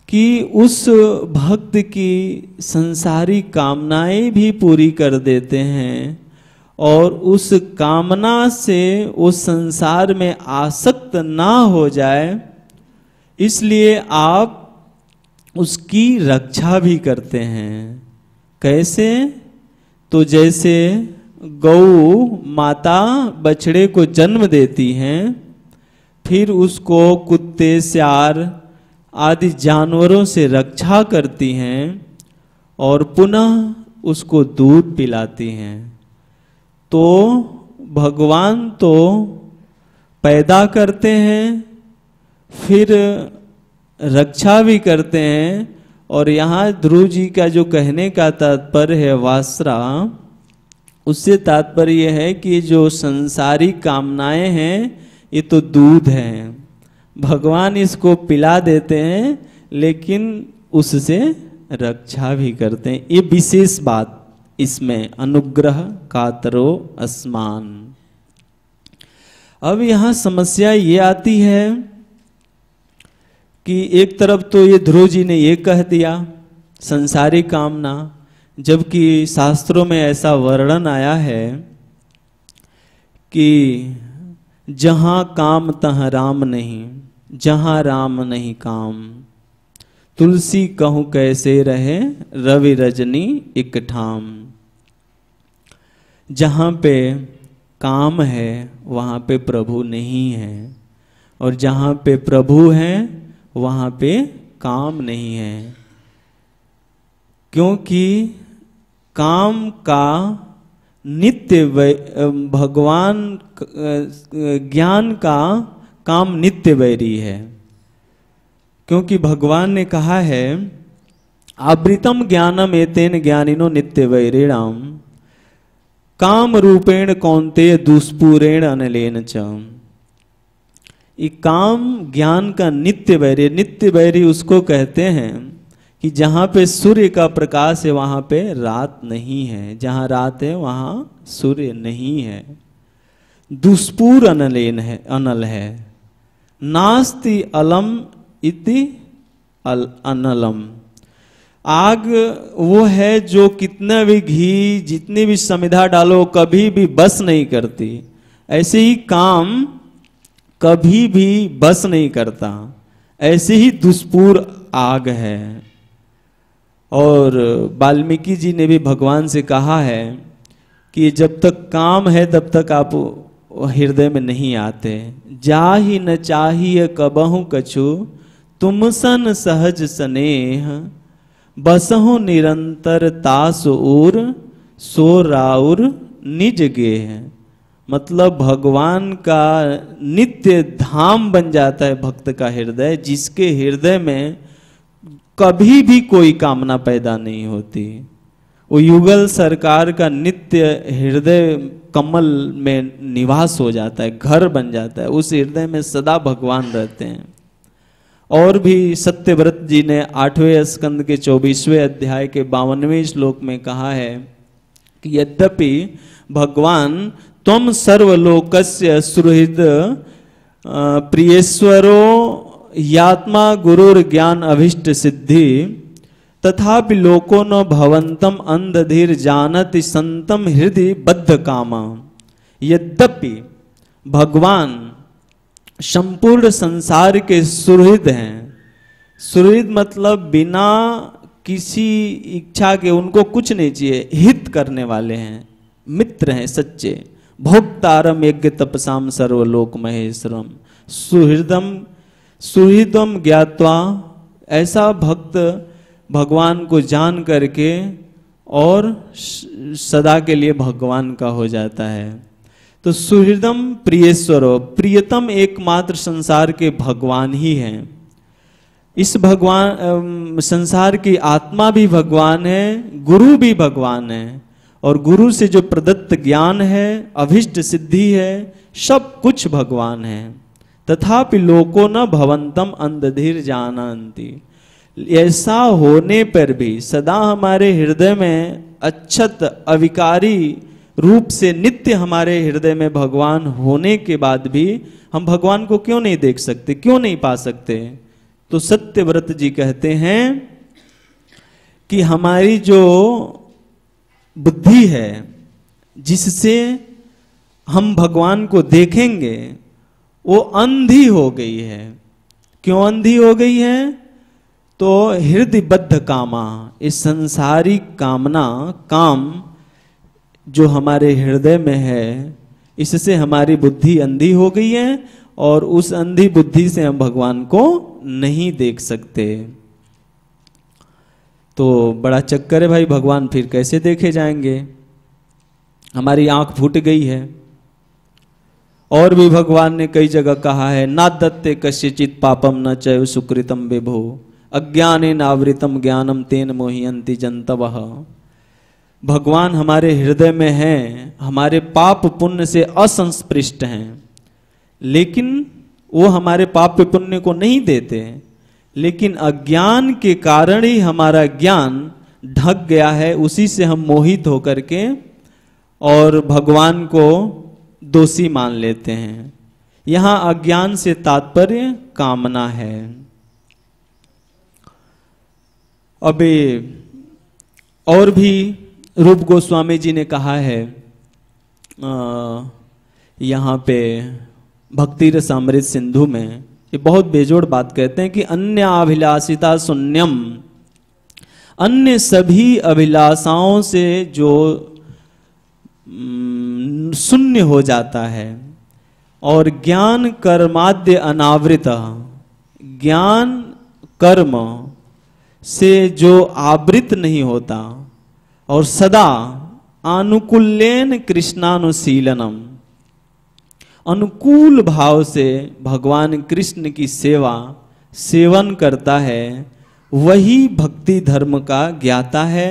कि उस भक्त की संसारिक कामनाएं भी पूरी कर देते हैं और उस कामना से उस संसार में आसक्त ना हो जाए, इसलिए आप उसकी रक्षा भी करते हैं। कैसे? तो जैसे गौ माता बछड़े को जन्म देती हैं, फिर उसको कुत्ते सियार आदि जानवरों से रक्षा करती हैं और पुनः उसको दूध पिलाती हैं, तो भगवान तो पैदा करते हैं फिर रक्षा भी करते हैं। और यहाँ ध्रुव जी का जो कहने का तात्पर्य है वासरा, उससे तात्पर्य है कि जो संसारिक कामनाएं हैं ये तो दूध है, भगवान इसको पिला देते हैं लेकिन उससे रक्षा भी करते हैं। ये विशेष बात इसमें अनुग्रह कातरो अस्मान। अब यहाँ समस्या ये आती है कि एक तरफ तो ये ध्रुव जी ने ये कह दिया संसारिक कामना, जबकि शास्त्रों में ऐसा वर्णन आया है कि जहां काम तहाँ राम नहीं, जहां राम नहीं काम, तुलसी कहूं कैसे रहे रवि रजनी एक ठाम। जहां पे काम है वहां पे प्रभु नहीं है, और जहां पे प्रभु है वहां पे काम नहीं है, क्योंकि काम का नित्य भगवान ज्ञान का काम नित्य वैरी है। क्योंकि भगवान ने कहा है आवृतम ज्ञानम एतेन ज्ञानिनो नित्य वैरिणाम काम रूपेण कौन्तेय दुष्पूरेण अनलेन च। ये काम ज्ञान का नित्य वैरी, नित्य वैरी उसको कहते हैं कि जहाँ पे सूर्य का प्रकाश है वहाँ पे रात नहीं है, जहाँ रात है वहाँ सूर्य नहीं है। दुष्पूर अनलेन है, अनल है। नास्ति अलम इति अनलम। आग वो है जो कितना भी घी जितनी भी समिधा डालो कभी भी बस नहीं करती, ऐसे ही काम कभी भी बस नहीं करता, ऐसे ही दुष्पूर आग है। और वाल्मीकि जी ने भी भगवान से कहा है कि जब तक काम है तब तक आप हृदय में नहीं आते। जाहि न चाहिए कबहु कछु तुम सन सहज स्नेह, बसहु निरंतर तास उर सो राउर निज गेह। मतलब भगवान का नित्य धाम बन जाता है भक्त का हृदय, जिसके हृदय में कभी भी कोई कामना पैदा नहीं होती। वो युगल सरकार का नित्य हृदय कमल में निवास हो जाता है, घर बन जाता है, उस हृदय में सदा भगवान रहते हैं। और भी सत्यव्रत जी ने 8वें स्कंद के 24वें अध्याय के 52वें श्लोक में कहा है कि यद्यपि भगवान त्वम सर्वलोकस्य सुहृद प्रियेश्वरो यात्मा गुरुर ज्ञान अभिष्ट सिद्धि, तथापि लोको न भवंतम अंधधीर जानति संतम हृदय बद्ध कामा। यद्यपि भगवान संपूर्ण संसार के सुहृद हैं। सुहृद मतलब बिना किसी इच्छा के, उनको कुछ नहीं चाहिए, हित करने वाले हैं, मित्र हैं सच्चे। भोक्तारम यज्ञ तपसाम सर्वलोक महेश्वरम सुहृदम सुहृदम ज्ञात्वा। ऐसा भक्त भगवान को जान करके और सदा के लिए भगवान का हो जाता है। तो सुहृदम प्रियेश्वरो, प्रियतम एकमात्र संसार के भगवान ही हैं। इस भगवान संसार की आत्मा भी भगवान है, गुरु भी भगवान है, और गुरु से जो प्रदत्त ज्ञान है, अभिष्ट सिद्धि है, सब कुछ भगवान है। तथापि लोको न भवंतम अंधधीर जानन्ति। ऐसा होने पर भी सदा हमारे हृदय में अच्छत अविकारी रूप से नित्य हमारे हृदय में भगवान होने के बाद भी हम भगवान को क्यों नहीं देख सकते, क्यों नहीं पा सकते? तो सत्यव्रत जी कहते हैं कि हमारी जो बुद्धि है जिससे हम भगवान को देखेंगे वो अंधी हो गई है। क्यों अंधी हो गई है? तो हृदय बद्ध कामा, इस संसारी कामना, काम जो हमारे हृदय में है, इससे हमारी बुद्धि अंधी हो गई है, और उस अंधी बुद्धि से हम भगवान को नहीं देख सकते। तो बड़ा चक्कर है भाई, भगवान फिर कैसे देखे जाएंगे? हमारी आंख फूट गई है। और भी भगवान ने कई जगह कहा है, ना दत्ते कस्यचित पापम न चैव सुकृतम विभो अज्ञानेन आवृतम ज्ञानम तेन मोह्यन्ति जन्तवः। भगवान हमारे हृदय में हैं, हमारे पाप पुण्य से असंस्पृष्ट हैं, लेकिन वो हमारे पाप पुण्य को नहीं देते। लेकिन अज्ञान के कारण ही हमारा ज्ञान ढक गया है, उसी से हम मोहित होकर के और भगवान को दोषी मान लेते हैं। यहां अज्ञान से तात्पर्य कामना है। अबे और भी रूप गोस्वामी जी ने कहा है यहाँ पे भक्ति रसामृत सिंधु में, ये बहुत बेजोड़ बात कहते हैं कि अन्य अभिलाषिता शून्यम, अन्य सभी अभिलाषाओं से जो शून्य हो जाता है, और ज्ञान कर्माद्य अनावृत, ज्ञान कर्म से जो आवृत नहीं होता, और सदा अनुकूलेन कृष्णानुशीलनम, अनुकूल भाव से भगवान कृष्ण की सेवा सेवन करता है, वही भक्ति धर्म का ज्ञाता है,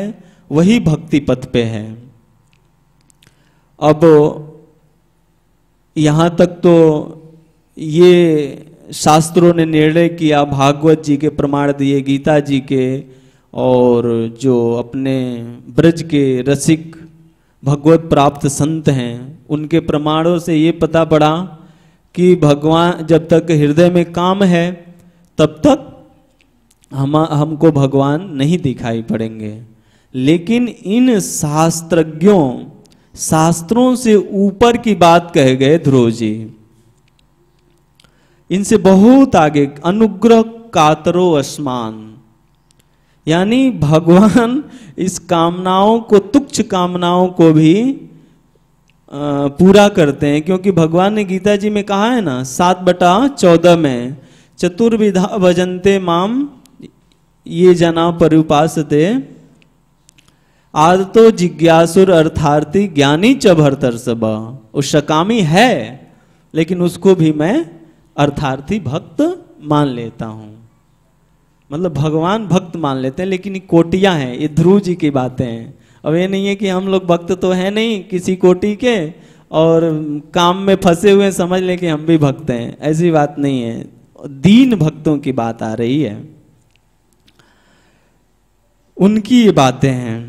वही भक्ति पथ पे है। अब यहाँ तक तो ये शास्त्रों ने निर्णय किया, भागवत जी के प्रमाण दिए, गीता जी के, और जो अपने ब्रज के रसिक भगवत प्राप्त संत हैं उनके प्रमाणों से ये पता पड़ा कि भगवान जब तक हृदय में काम है तब तक हमको भगवान नहीं दिखाई पड़ेंगे। लेकिन इन शास्त्रज्ञों, शास्त्रों से ऊपर की बात कह गए ध्रुव जी, इनसे बहुत आगे, अनुग्रह कातरो अस्मान, यानी भगवान इस कामनाओं को, तुच्छ कामनाओं को भी पूरा करते हैं। क्योंकि भगवान ने गीता जी में कहा है ना 7/14 में, चतुर्विधा भजन्ते माम ये जना परुपासते आदतो जिज्ञासुर अर्थार्थी ज्ञानी च भरतर्षभ। वो सकामी है लेकिन उसको भी मैं अर्थार्थी भक्त मान लेता हूं। मतलब भगवान भक्त मान लेते हैं, लेकिन ये कोटियां हैं, ये ध्रुव जी की बातें हैं। अब ये नहीं है कि हम लोग भक्त तो है नहीं किसी कोटि के और काम में फंसे हुए समझ लें कि हम भी भक्त हैं, ऐसी बात नहीं है। दीन भक्तों की बात आ रही है, उनकी ये बातें हैं।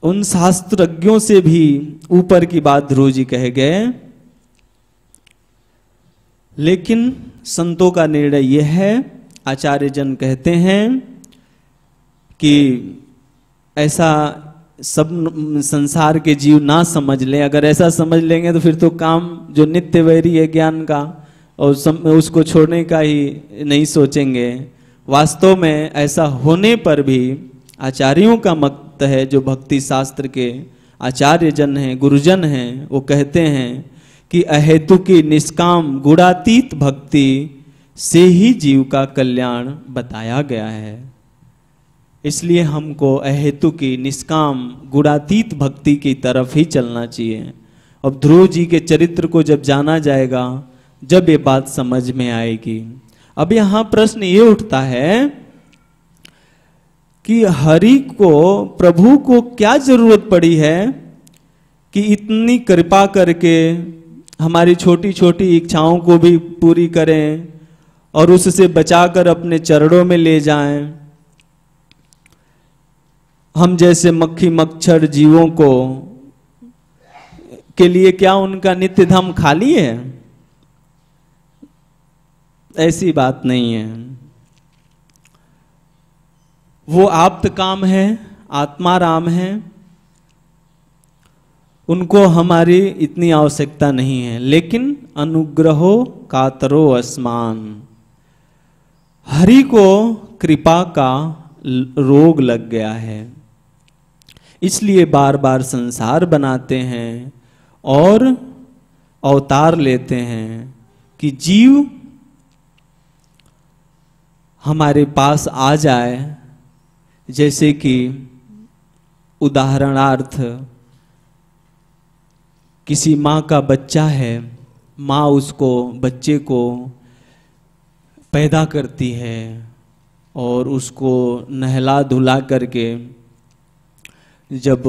उन शास्त्रज्ञों से भी ऊपर की बात ध्रुव जी कहे गए। लेकिन संतों का निर्णय यह है, आचार्य जन कहते हैं कि ऐसा सब संसार के जीव ना समझ लें। अगर ऐसा समझ लेंगे तो फिर तो काम जो नित्य वैरी है ज्ञान का और उसको छोड़ने का ही नहीं सोचेंगे। वास्तव में ऐसा होने पर भी आचार्यों का मत है, जो भक्ति शास्त्र के आचार्य जन हैं, गुरुजन हैं, वो कहते हैं कि अहेतु की निष्काम गुणातीत भक्ति से ही जीव का कल्याण बताया गया है। इसलिए हमको अहेतु की निष्काम गुणातीत भक्ति की तरफ ही चलना चाहिए। अब ध्रुव जी के चरित्र को जब जाना जाएगा, जब ये बात समझ में आएगी। अब यहां प्रश्न ये उठता है कि हरि को, प्रभु को क्या जरूरत पड़ी है कि इतनी कृपा करके हमारी छोटी छोटी इच्छाओं को भी पूरी करें और उससे बचाकर अपने चरणों में ले जाएं। हम जैसे मक्खी मच्छर जीवों को के लिए क्या उनका नित्य धाम खाली है? ऐसी बात नहीं है। वो आप्त काम है, आत्मा राम है, उनको हमारी इतनी आवश्यकता नहीं है। लेकिन अनुग्रहो कातरो अस्मान, हरि को कृपा का रोग लग गया है, इसलिए बार बार संसार बनाते हैं और अवतार लेते हैं कि जीव हमारे पास आ जाए। जैसे कि उदाहरणार्थ किसी माँ का बच्चा है, माँ उसको बच्चे को पैदा करती है और उसको नहला धुला करके जब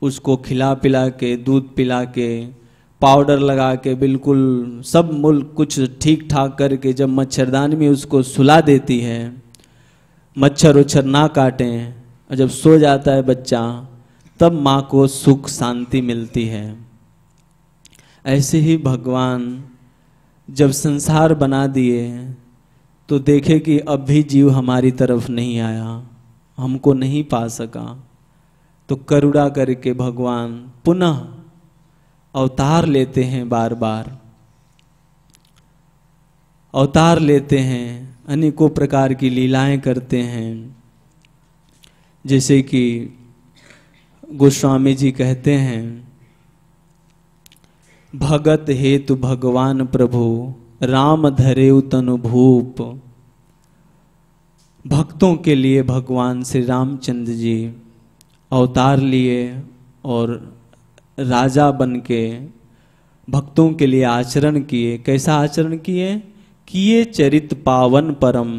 उसको खिला पिला के, दूध पिला के, पाउडर लगा के, बिल्कुल सब मुल्क कुछ ठीक ठाक करके जब मच्छरदानी में उसको सुला देती है, मच्छर उच्छर ना काटें, और जब सो जाता है बच्चा, तब माँ को सुख शांति मिलती है। ऐसे ही भगवान जब संसार बना दिए तो देखे कि अब भी जीव हमारी तरफ नहीं आया, हमको नहीं पा सका, तो करुणा करके भगवान पुनः अवतार लेते हैं, बार बार अवतार लेते हैं, अनेकों प्रकार की लीलाएं करते हैं। जैसे कि गोस्वामी जी कहते हैं, भगत हेतु भगवान प्रभु राम धरेउ तनु भूप। भक्तों के लिए भगवान श्री रामचंद्र जी अवतार लिए और राजा बन के भक्तों के लिए आचरण किए। कैसा आचरण किए? किए चरित पावन परम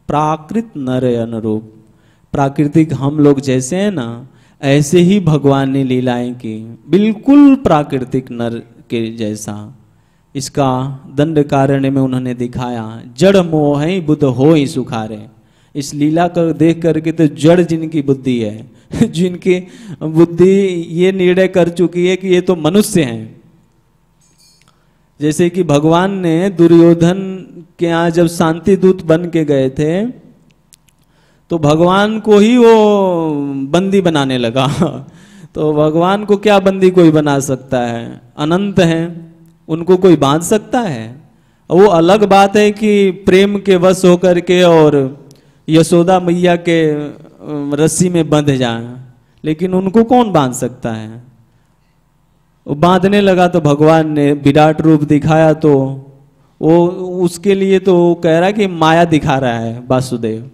प्राकृत नर अनुरूप। प्राकृतिक हम लोग जैसे हैं ना, ऐसे ही भगवान ने लीलाएं की, बिल्कुल प्राकृतिक नर के जैसा। इसका दंड कारण्य में उन्होंने दिखाया, जड़ मोह बुध हो ही सुखारे। इस लीला को देख करके तो जड़ जिनकी बुद्धि है, जिनकी बुद्धि ये निर्णय कर चुकी है कि ये तो मनुष्य हैं। जैसे कि भगवान ने दुर्योधन के यहाँ जब शांति दूत बन के गए थे, तो भगवान को ही वो बंदी बनाने लगा। तो भगवान को क्या बंदी कोई बना सकता है? अनंत हैं, उनको कोई बांध सकता है? वो अलग बात है कि प्रेम के वश होकर के और यशोदा मैया के रस्सी में बंध जाए, लेकिन उनको कौन बांध सकता है? वो बांधने लगा तो भगवान ने विराट रूप दिखाया, तो वो उसके लिए तो कह रहा है कि माया दिखा रहा है वासुदेव,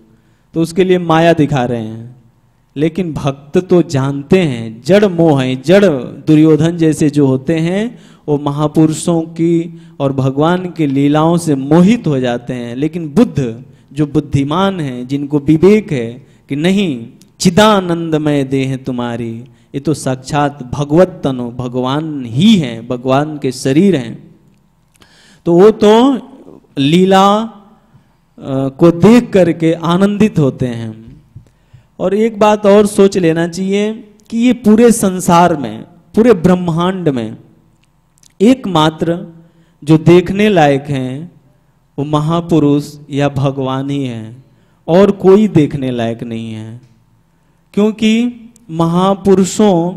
तो उसके लिए माया दिखा रहे हैं। लेकिन भक्त तो जानते हैं जड़ मोह है, जड़ दुर्योधन जैसे जो होते हैं वो महापुरुषों की और भगवान की लीलाओं से मोहित हो जाते हैं। लेकिन बुद्ध जो बुद्धिमान है, जिनको विवेक है कि नहीं चिदानंदमय देह तुम्हारी, ये तो साक्षात भगवत तनु भगवान ही है, भगवान के शरीर हैं, तो वो तो लीला को देख करके आनंदित होते हैं। और एक बात और सोच लेना चाहिए कि ये पूरे संसार में, पूरे ब्रह्मांड में एकमात्र जो देखने लायक हैं वो महापुरुष या भगवान ही हैं, और कोई देखने लायक नहीं है। क्योंकि महापुरुषों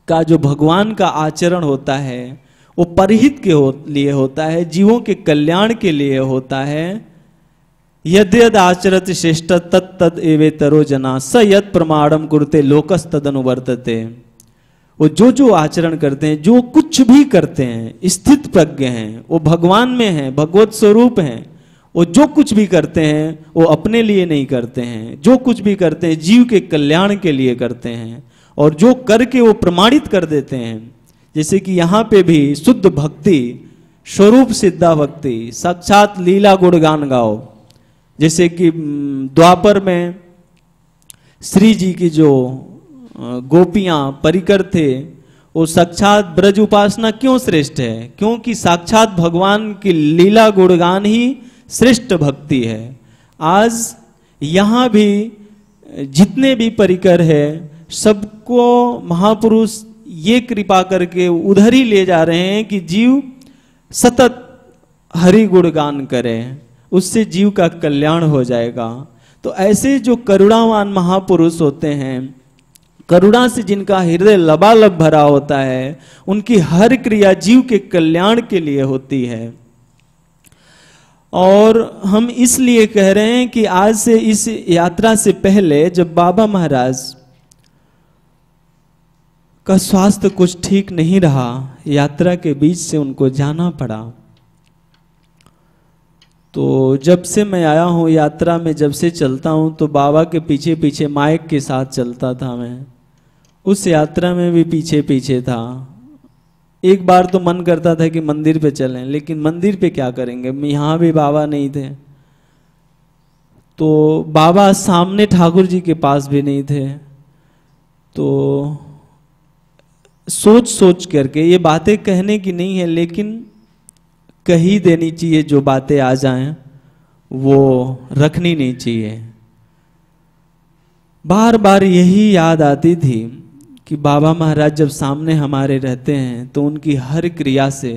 का जो भगवान का आचरण होता है वो परहित के लिए होता है, जीवों के कल्याण के लिए होता है। यद यद आचरत श्रेष्ठ तत् तद एवेतरो जना स यद प्रमाणम कुरुते लोकस तदनुवर्तते। वो जो आचरण करते हैं, जो कुछ भी करते हैं, स्थित प्रज्ञ हैं, वो भगवान में हैं, भगवत स्वरूप हैं। वो जो कुछ भी करते हैं वो अपने लिए नहीं करते हैं, जो कुछ भी करते हैं जीव के कल्याण के लिए करते हैं, और जो करके वो प्रमाणित कर देते हैं। जैसे कि यहाँ पे भी शुद्ध भक्ति, स्वरूप सिद्धा भक्ति, साक्षात लीला गुणगान गाओ। जैसे कि द्वापर में श्री जी की जो गोपियां परिकर थे, वो साक्षात ब्रज उपासना क्यों श्रेष्ठ है? क्योंकि साक्षात भगवान की लीला गुणगान ही श्रेष्ठ भक्ति है। आज यहाँ भी जितने भी परिकर है सबको महापुरुष ये कृपा करके उधर ही ले जा रहे हैं कि जीव सतत हरि गुणगान करें, उससे जीव का कल्याण हो जाएगा। तो ऐसे जो करुणावान महापुरुष होते हैं, करुणा से जिनका हृदय लबालब भरा होता है, उनकी हर क्रिया जीव के कल्याण के लिए होती है। और हम इसलिए कह रहे हैं कि आज से इस यात्रा से पहले जब बाबा महाराज का स्वास्थ्य कुछ ठीक नहीं रहा, यात्रा के बीच से उनको जाना पड़ा, तो जब से मैं आया हूँ यात्रा में, जब से चलता हूँ तो बाबा के पीछे पीछे माइक के साथ चलता था। मैं उस यात्रा में भी पीछे पीछे था। एक बार तो मन करता था कि मंदिर पे चलें, लेकिन मंदिर पे क्या करेंगे, यहाँ भी बाबा नहीं थे। तो बाबा सामने ठाकुर जी के पास भी नहीं थे। तो सोच सोच करके, ये बातें कहने की नहीं है लेकिन कही देनी चाहिए, जो बातें आ जाएं वो रखनी नहीं चाहिए। बार बार यही याद आती थी कि बाबा महाराज जब सामने हमारे रहते हैं तो उनकी हर क्रिया से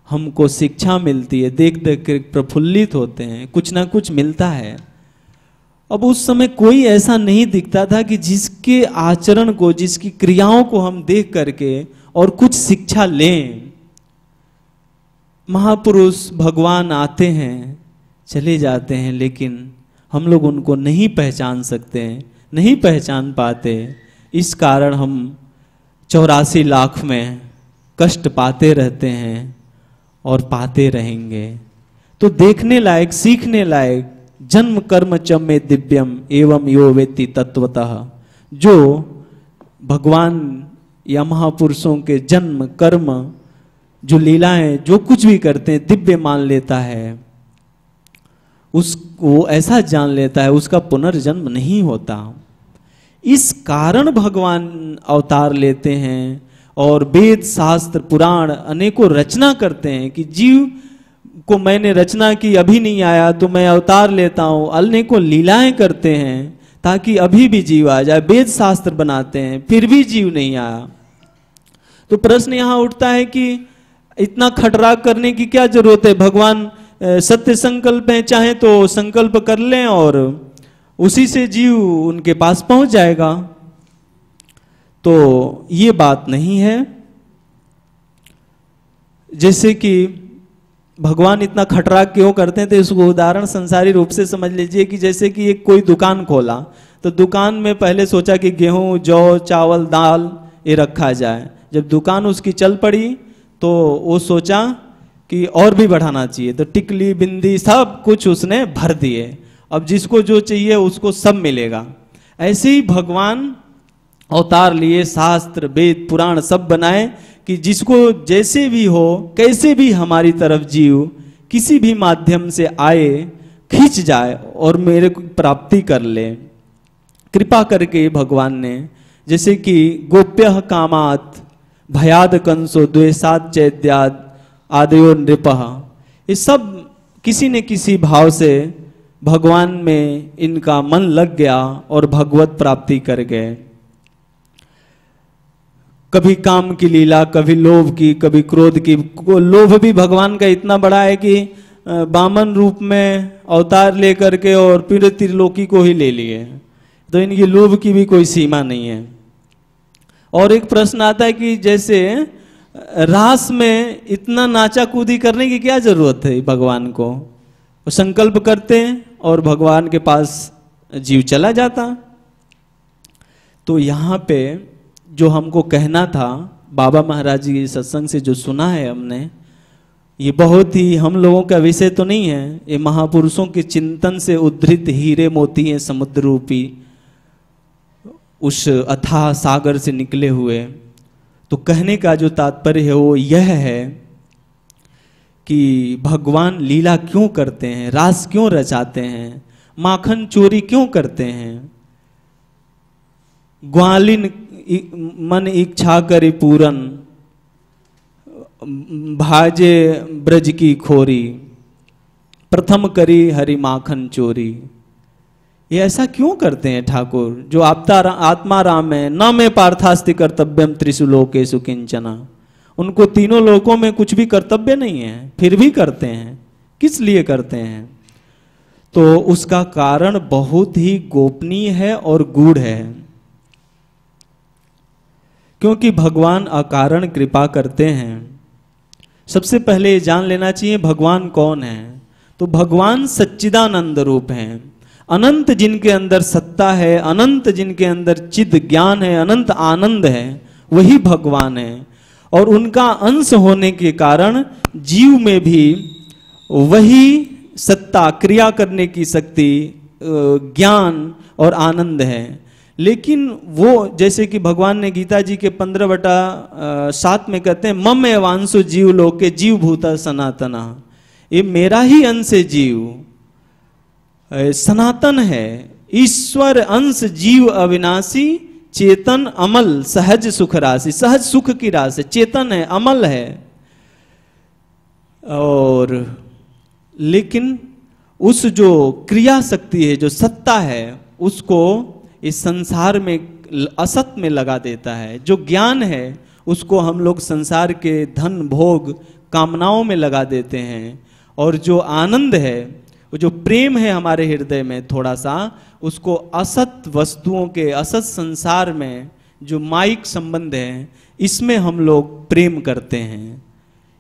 हमको शिक्षा मिलती है, देख देख कर प्रफुल्लित होते हैं, कुछ ना कुछ मिलता है। अब उस समय कोई ऐसा नहीं दिखता था कि जिसके आचरण को, जिसकी क्रियाओं को हम देख करके और कुछ शिक्षा लें। महापुरुष भगवान आते हैं चले जाते हैं, लेकिन हम लोग उनको नहीं पहचान सकते, नहीं पहचान पाते। इस कारण हम 84 लाख में कष्ट पाते रहते हैं और पाते रहेंगे। तो देखने लायक, सीखने लायक, जन्म कर्म च में दिव्यम एवं यो वेत्ति तत्वतः, जो भगवान या महापुरुषों के जन्म कर्म, जो लीलाएं, जो कुछ भी करते हैं दिव्य मान लेता है, उसको ऐसा जान लेता है उसका पुनर्जन्म नहीं होता। इस कारण भगवान अवतार लेते हैं और वेद शास्त्र पुराण अनेकों रचना करते हैं कि जीव को मैंने रचना की, अभी नहीं आया तो मैं अवतार लेता हूं। अनेकों लीलाएं करते हैं ताकि अभी भी जीव आ जाए। वेद शास्त्र बनाते हैं फिर भी जीव नहीं आया। तो प्रश्न यहां उठता है कि इतना खटरा करने की क्या जरूरत है? भगवान सत्य संकल्प है, चाहे तो संकल्प कर लें और उसी से जीव उनके पास पहुंच जाएगा। तो ये बात नहीं है। जैसे कि भगवान इतना खटरा क्यों करते हैं, तो इसको उदाहरण संसारी रूप से समझ लीजिए कि जैसे कि एक कोई दुकान खोला, तो दुकान में पहले सोचा कि गेहूं, जौ, चावल, दाल ये रखा जाए। जब दुकान उसकी चल पड़ी तो वो सोचा कि और भी बढ़ाना चाहिए, तो टिकली, बिंदी सब कुछ उसने भर दिए। अब जिसको जो चाहिए उसको सब मिलेगा। ऐसे ही भगवान अवतार लिए, शास्त्र, वेद, पुराण सब बनाए कि जिसको जैसे भी हो, कैसे भी हमारी तरफ जीव किसी भी माध्यम से आए, खींच जाए और मेरे को प्राप्ति कर ले। कृपा करके भगवान ने, जैसे कि गोप्य कामात भयाद कंसो द्वेषाद चैद्याद आदयो नृपः, ये सब किसी न किसी भाव से भगवान में इनका मन लग गया और भगवत प्राप्ति कर गए। कभी काम की लीला, कभी लोभ की, कभी क्रोध की। लोभ भी भगवान का इतना बड़ा है कि वामन रूप में अवतार लेकर के और फिर त्रिलोकी को ही ले लिए। तो इनकी लोभ की भी कोई सीमा नहीं है। और एक प्रश्न आता है कि जैसे रास में इतना नाचा कूदी करने की क्या जरूरत है भगवान को? वो संकल्प करते हैं और भगवान के पास जीव चला जाता। तो यहाँ पे जो हमको कहना था, बाबा महाराज जी के सत्संग से जो सुना है हमने, ये बहुत ही हम लोगों का विषय तो नहीं है, ये महापुरुषों के चिंतन से उद्धृत हीरे मोती हैं, समुद्र रूपी उस अथाह सागर से निकले हुए। तो कहने का जो तात्पर्य है वो यह है कि भगवान लीला क्यों करते हैं, रास क्यों रचाते हैं, माखन चोरी क्यों करते हैं। ग्वालिन मन इच्छा करी पूरन, भाजे ब्रज की खोरी, प्रथम करी हरि माखन चोरी। ये ऐसा क्यों करते हैं ठाकुर? जो आत्मा राम है, न में पार्थास्ति कर्तव्यम त्रिषु लोकेषु किंचना। उनको तीनों लोकों में कुछ भी कर्तव्य नहीं है, फिर भी करते हैं। किस लिए करते हैं? तो उसका कारण बहुत ही गोपनीय है और गूढ़ है। क्योंकि भगवान अकारण कृपा करते हैं। सबसे पहले जान लेना चाहिए भगवान कौन है। तो भगवान सच्चिदानंद रूप हैं, अनंत जिनके अंदर सत्ता है, अनंत जिनके अंदर चिद ज्ञान है, अनंत आनंद है, वही भगवान है। और उनका अंश होने के कारण जीव में भी वही सत्ता, क्रिया करने की शक्ति, ज्ञान और आनंद है। लेकिन वो जैसे कि भगवान ने गीता जी के 15/7 में कहते हैं, मम एवांशु जीव लोके जीव भूता सनातना। ये मेरा ही अंश है, जीव सनातन है, ईश्वर अंश जीव अविनाशी, चेतन अमल सहज सुख राशि। सहज सुख की राशि, चेतन है, अमल है। और लेकिन उस जो क्रिया शक्ति है, जो सत्ता है, उसको इस संसार में असत में लगा देता है। जो ज्ञान है उसको हम लोग संसार के धन भोग कामनाओं में लगा देते हैं। और जो आनंद है, वो जो प्रेम है हमारे हृदय में थोड़ा सा, उसको असत वस्तुओं के, असत संसार में जो माइक संबंध है, इसमें हम लोग प्रेम करते हैं।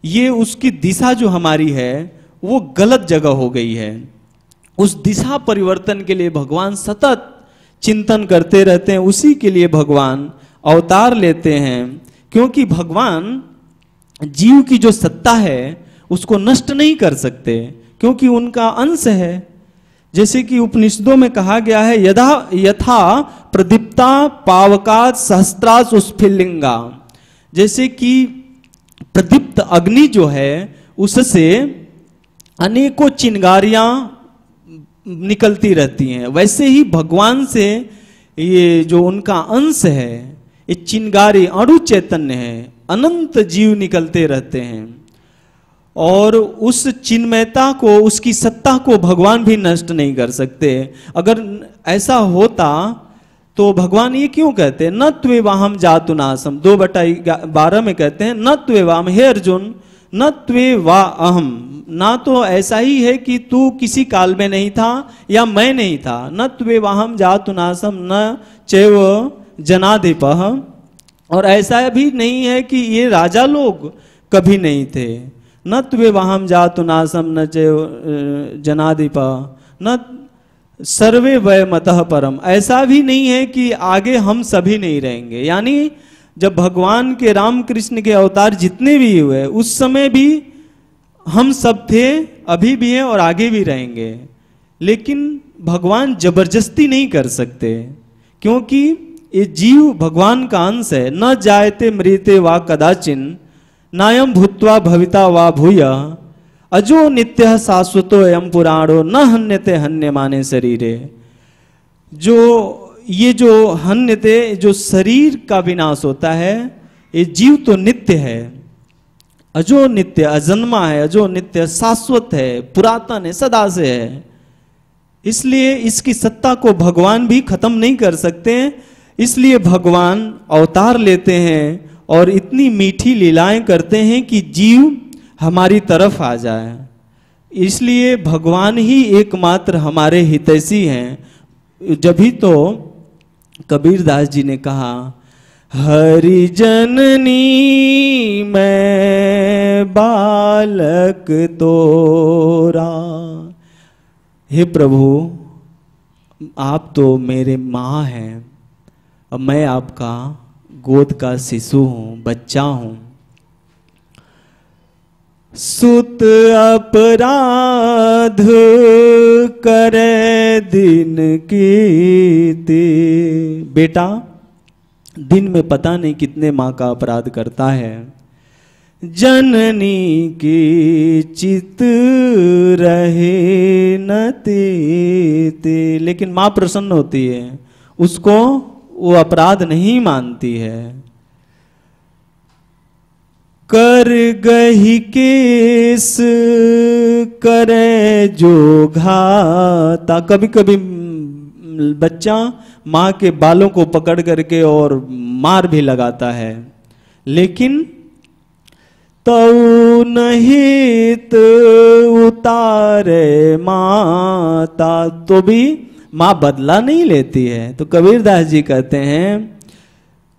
ये उसकी दिशा जो हमारी है वो गलत जगह हो गई है। उस दिशा परिवर्तन के लिए भगवान सतत चिंतन करते रहते हैं। उसी के लिए भगवान अवतार लेते हैं, क्योंकि भगवान जीव की जो सत्ता है उसको नष्ट नहीं कर सकते, क्योंकि उनका अंश है। जैसे कि उपनिषदों में कहा गया है, यथा प्रदीप्ता पावकात सहस्त्रास उस्फिलिंगा। जैसे कि प्रदीप्त अग्नि जो है उससे अनेकों चिंगारियां निकलती रहती हैं, वैसे ही भगवान से ये जो उनका अंश है, ये चिंगारी अणु चैतन्य है, अनंत जीव निकलते रहते हैं। और उस चिन्मयता को, उसकी सत्ता को भगवान भी नष्ट नहीं कर सकते। अगर ऐसा होता तो भगवान ये क्यों कहते हैं, न त्वेवाहम जातु नासम। 2/12 में कहते हैं, न त्वेवाहम, हे अर्जुन, न त्वेवा अहम। ना तो ऐसा ही है कि तू किसी काल में नहीं था या मैं नहीं था। न त्वेवाहम जातु नासम न चैव जनाधिपः। और ऐसा भी नहीं है कि ये राजा लोग कभी नहीं थे। न त्वेवाहम जातु नासम न चैव जनाधिपः न सर्वे वयमतः परम। ऐसा भी नहीं है कि आगे हम सभी नहीं रहेंगे। यानी जब भगवान के रामकृष्ण के अवतार जितने भी हुए, उस समय भी हम सब थे, अभी भी हैं और आगे भी रहेंगे। लेकिन भगवान जबरदस्ती नहीं कर सकते, क्योंकि ये जीव भगवान का अंश है। न जायते मृते वा कदाचिन नायम भूत्वा भविता वा भूय अजो नित्य शाश्वतो अयम पुराणो न हन्यते हन्यमाने शरीरे। जो ये जो हन्यते, जो शरीर का विनाश होता है, ये जीव तो नित्य है, अजो नित्य, अजन्मा है, अजो नित्य, शाश्वत है, पुरातन है, सदा से है। इसलिए इसकी सत्ता को भगवान भी खत्म नहीं कर सकते। इसलिए भगवान अवतार लेते हैं और इतनी मीठी लीलाएं करते हैं कि जीव हमारी तरफ आ जाए। इसलिए भगवान ही एकमात्र हमारे हितैषी हैं। जब भी तो कबीरदास जी ने कहा, हरि जननी मैं बालक तोरा। हे प्रभु, आप तो मेरे माँ हैं और मैं आपका गोद का शिशु हूँ, बच्चा हूँ। सुत अपराध करे दिन कीते। बेटा दिन में पता नहीं कितने माँ का अपराध करता है। जननी की चित रहे न ते, लेकिन माँ प्रसन्न होती है, उसको वो अपराध नहीं मानती है। कर गही केस करे जो घाता। कभी कभी बच्चा माँ के बालों को पकड़ करके और मार भी लगाता है, लेकिन तो नहित उतारे माता, तो भी माँ बदला नहीं लेती है। तो कबीरदास जी कहते हैं,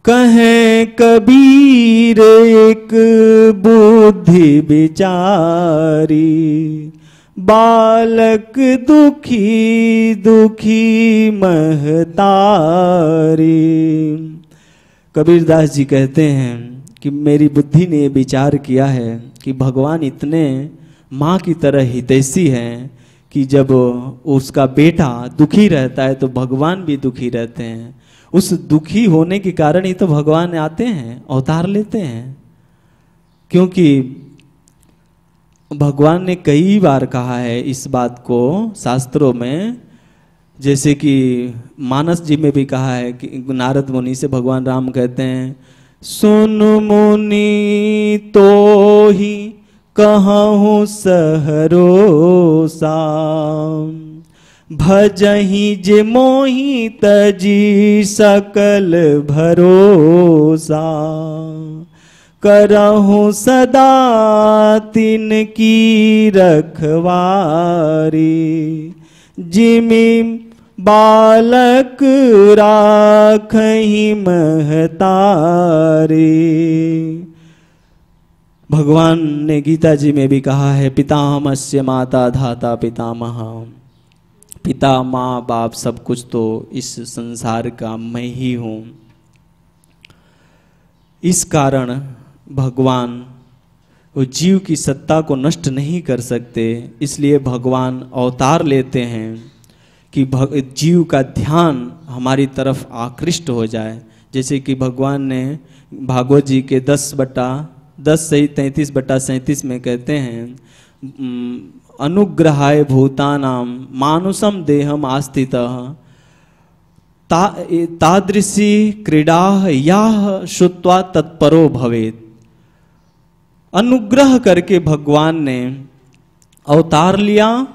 कहें कबीर एक बुद्धि विचारी, बालक दुखी दुखी महतारी। कबीरदास जी कहते हैं कि मेरी बुद्धि ने विचार किया है कि भगवान इतने माँ की तरह हितैषी हैं कि जब उसका बेटा दुखी रहता है तो भगवान भी दुखी रहते हैं। उस दुखी होने के कारण ही तो भगवान आते हैं, अवतार लेते हैं। क्योंकि भगवान ने कई बार कहा है इस बात को शास्त्रों में, जैसे कि मानस जी में भी कहा है कि नारद मुनि से भगवान राम कहते हैं, सुन मुनि तो ही कहूँ सहरोसा, भजहि जे मोहि तजी सकल भरोसा, करहूँ सदा तिनकी रखवारी, जिमि बालक राखहि महतारी। भगवान ने गीता जी में भी कहा है, पितामहस्य माता धाता पितामह। पिता माँ बाप सब कुछ तो इस संसार का मैं ही हूँ। इस कारण भगवान वो जीव की सत्ता को नष्ट नहीं कर सकते, इसलिए भगवान अवतार लेते हैं कि जीव का ध्यान हमारी तरफ आकृष्ट हो जाए। जैसे कि भगवान ने भागवत जी के 10:33-37 में कहते हैं, अनुग्रहाय भूतानां मानुषम देहम आस्थितः तादृशी क्रीडा याह श्रुत्वा तत्परो भवेत्। अनुग्रह करके भगवान ने अवतार लिया,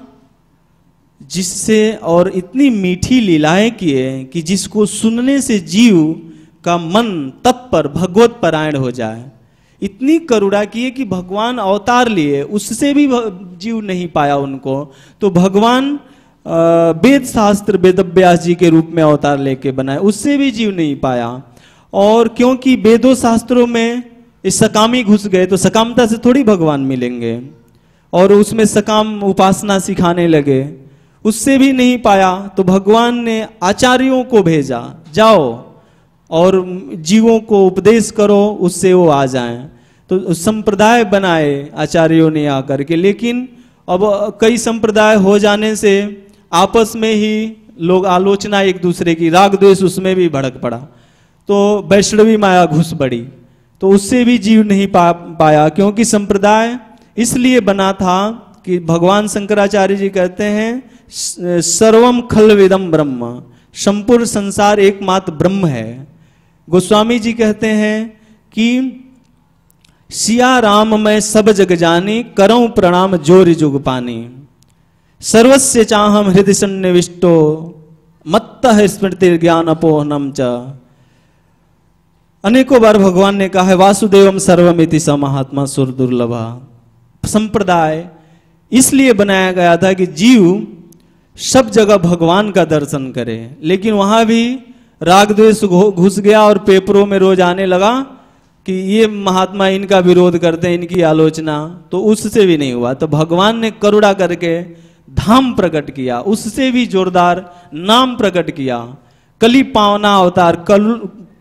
जिससे और इतनी मीठी लीलाएं किए कि जिसको सुनने से जीव का मन तत्पर भगवत परायण हो जाए। इतनी करुणा किए कि भगवान अवतार लिए, उससे भी जीव नहीं पाया उनको, तो भगवान वेद शास्त्र वेदव्यास जी के रूप में अवतार लेके बनाए, उससे भी जीव नहीं पाया। और क्योंकि वेदों शास्त्रों में इस सकामी घुस गए तो सकामता से थोड़ी भगवान मिलेंगे, और उसमें सकाम उपासना सिखाने लगे, उससे भी नहीं पाया। तो भगवान ने आचार्यों को भेजा, जाओ और जीवों को उपदेश करो, उससे वो आ जाएं। तो संप्रदाय बनाए आचार्यों ने आकर के, लेकिन अब कई संप्रदाय हो जाने से आपस में ही लोग आलोचना एक दूसरे की, राग द्वेष उसमें भी भड़क पड़ा, तो वैष्णवी माया घुस पड़ी, तो उससे भी जीव नहीं पाया। क्योंकि संप्रदाय इसलिए बना था कि भगवान शंकराचार्य जी कहते हैं, सर्वम खलविदम ब्रह्म, संपूर्ण संसार एकमात्र ब्रह्म है। गोस्वामी जी कहते हैं कि सिया राम मैं सब जग जानी, करऊं प्रणाम जोर जुग पानी, सर्वस्य चाहम हृदय सन्निविष्टो, मत्तः स्मृति ज्ञान अपोहनम च। अनेकों बार भगवान ने कहा है, वासुदेवम सर्वमिति स महात्मा सुर दुर्लभा। संप्रदाय इसलिए बनाया गया था कि जीव सब जगह भगवान का दर्शन करे, लेकिन वहां भी राग द्वेष घुस गया और पेपरों में रोज आने लगा कि ये महात्मा इनका विरोध करते हैं, इनकी आलोचना, तो उससे भी नहीं हुआ। तो भगवान ने करुणा करके धाम प्रकट किया, उससे भी जोरदार नाम प्रकट किया। कली पावना अवतार,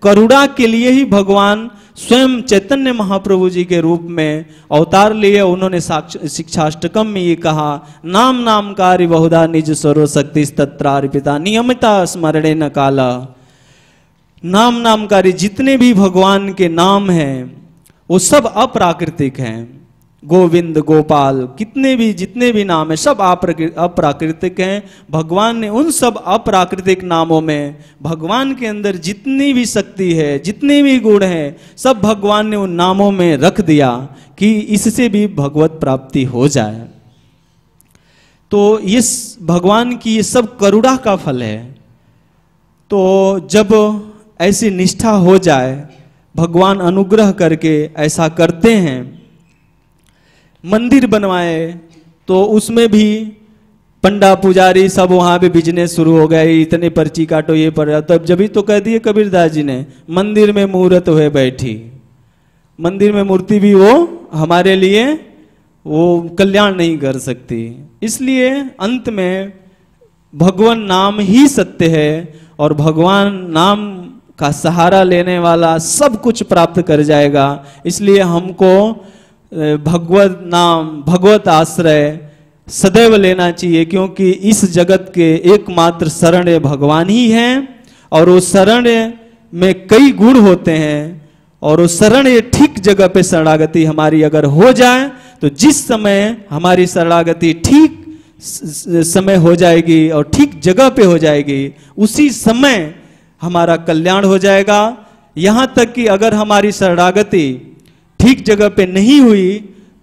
करुणा के लिए ही भगवान स्वयं चैतन्य महाप्रभु जी के रूप में अवतार लिए। उन्होंने शिक्षाष्टकम में ये कहा, नाम नामकारी बहुधा निज स्वरो शक्ति तत्रार्पिता नियमिता स्मरणे न काला। नाम नामकारी जितने भी भगवान के नाम हैं वो सब अप्राकृतिक हैं। गोविंद, गोपाल, जितने भी नाम है सब अप्राकृतिक हैं। भगवान ने उन सब अप्राकृतिक नामों में भगवान के अंदर जितनी भी शक्ति है, जितने भी गुण हैं, सब भगवान ने उन नामों में रख दिया कि इससे भी भगवत प्राप्ति हो जाए। तो ये भगवान की ये सब करुणा का फल है। तो जब ऐसी निष्ठा हो जाए, भगवान अनुग्रह करके ऐसा करते हैं। मंदिर बनवाए तो उसमें भी पंडा पुजारी सब वहाँ पे बिजनेस शुरू हो गए, इतने पर्ची काटो, ये पड़ रहा। तब जब ही तो कह दिए कबीरदास जी ने, मंदिर में मूर्त हुए बैठी। मंदिर में मूर्ति भी वो हमारे लिए वो कल्याण नहीं कर सकती। इसलिए अंत में भगवान नाम ही सत्य है और भगवान नाम का सहारा लेने वाला सब कुछ प्राप्त कर जाएगा। इसलिए हमको भगवत नाम, भगवत आश्रय सदैव लेना चाहिए, क्योंकि इस जगत के एकमात्र शरण भगवान ही हैं। और वो शरण में कई गुण होते हैं और वो शरण ठीक जगह पे शरणागति हमारी अगर हो जाए तो जिस समय हमारी शरणागति ठीक समय हो जाएगी और ठीक जगह पे हो जाएगी, उसी समय हमारा कल्याण हो जाएगा। यहां तक कि अगर हमारी शरणागति ठीक जगह पे नहीं हुई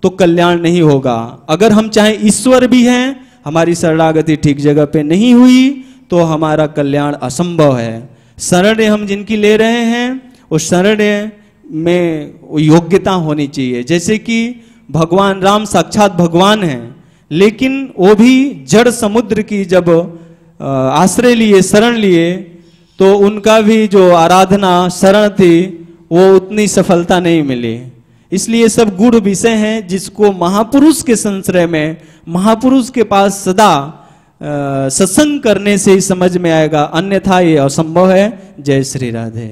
तो कल्याण नहीं होगा। अगर हम चाहे ईश्वर भी हैं, हमारी शरणागति ठीक जगह पे नहीं हुई तो हमारा कल्याण असंभव है। शरण हम जिनकी ले रहे हैं वो शरण में योग्यता होनी चाहिए। जैसे कि भगवान राम साक्षात भगवान हैं, लेकिन वो भी जड़ समुद्र की जब आश्रय लिए, शरण लिए, तो उनका भी जो आराधना शरण थी वो उतनी सफलता नहीं मिली। इसलिए सब गूढ़ विषय हैं जिसको महापुरुष के संश्रय में, महापुरुष के पास सदा सत्संग करने से ही समझ में आएगा, अन्यथा ये असंभव है। जय श्री राधे।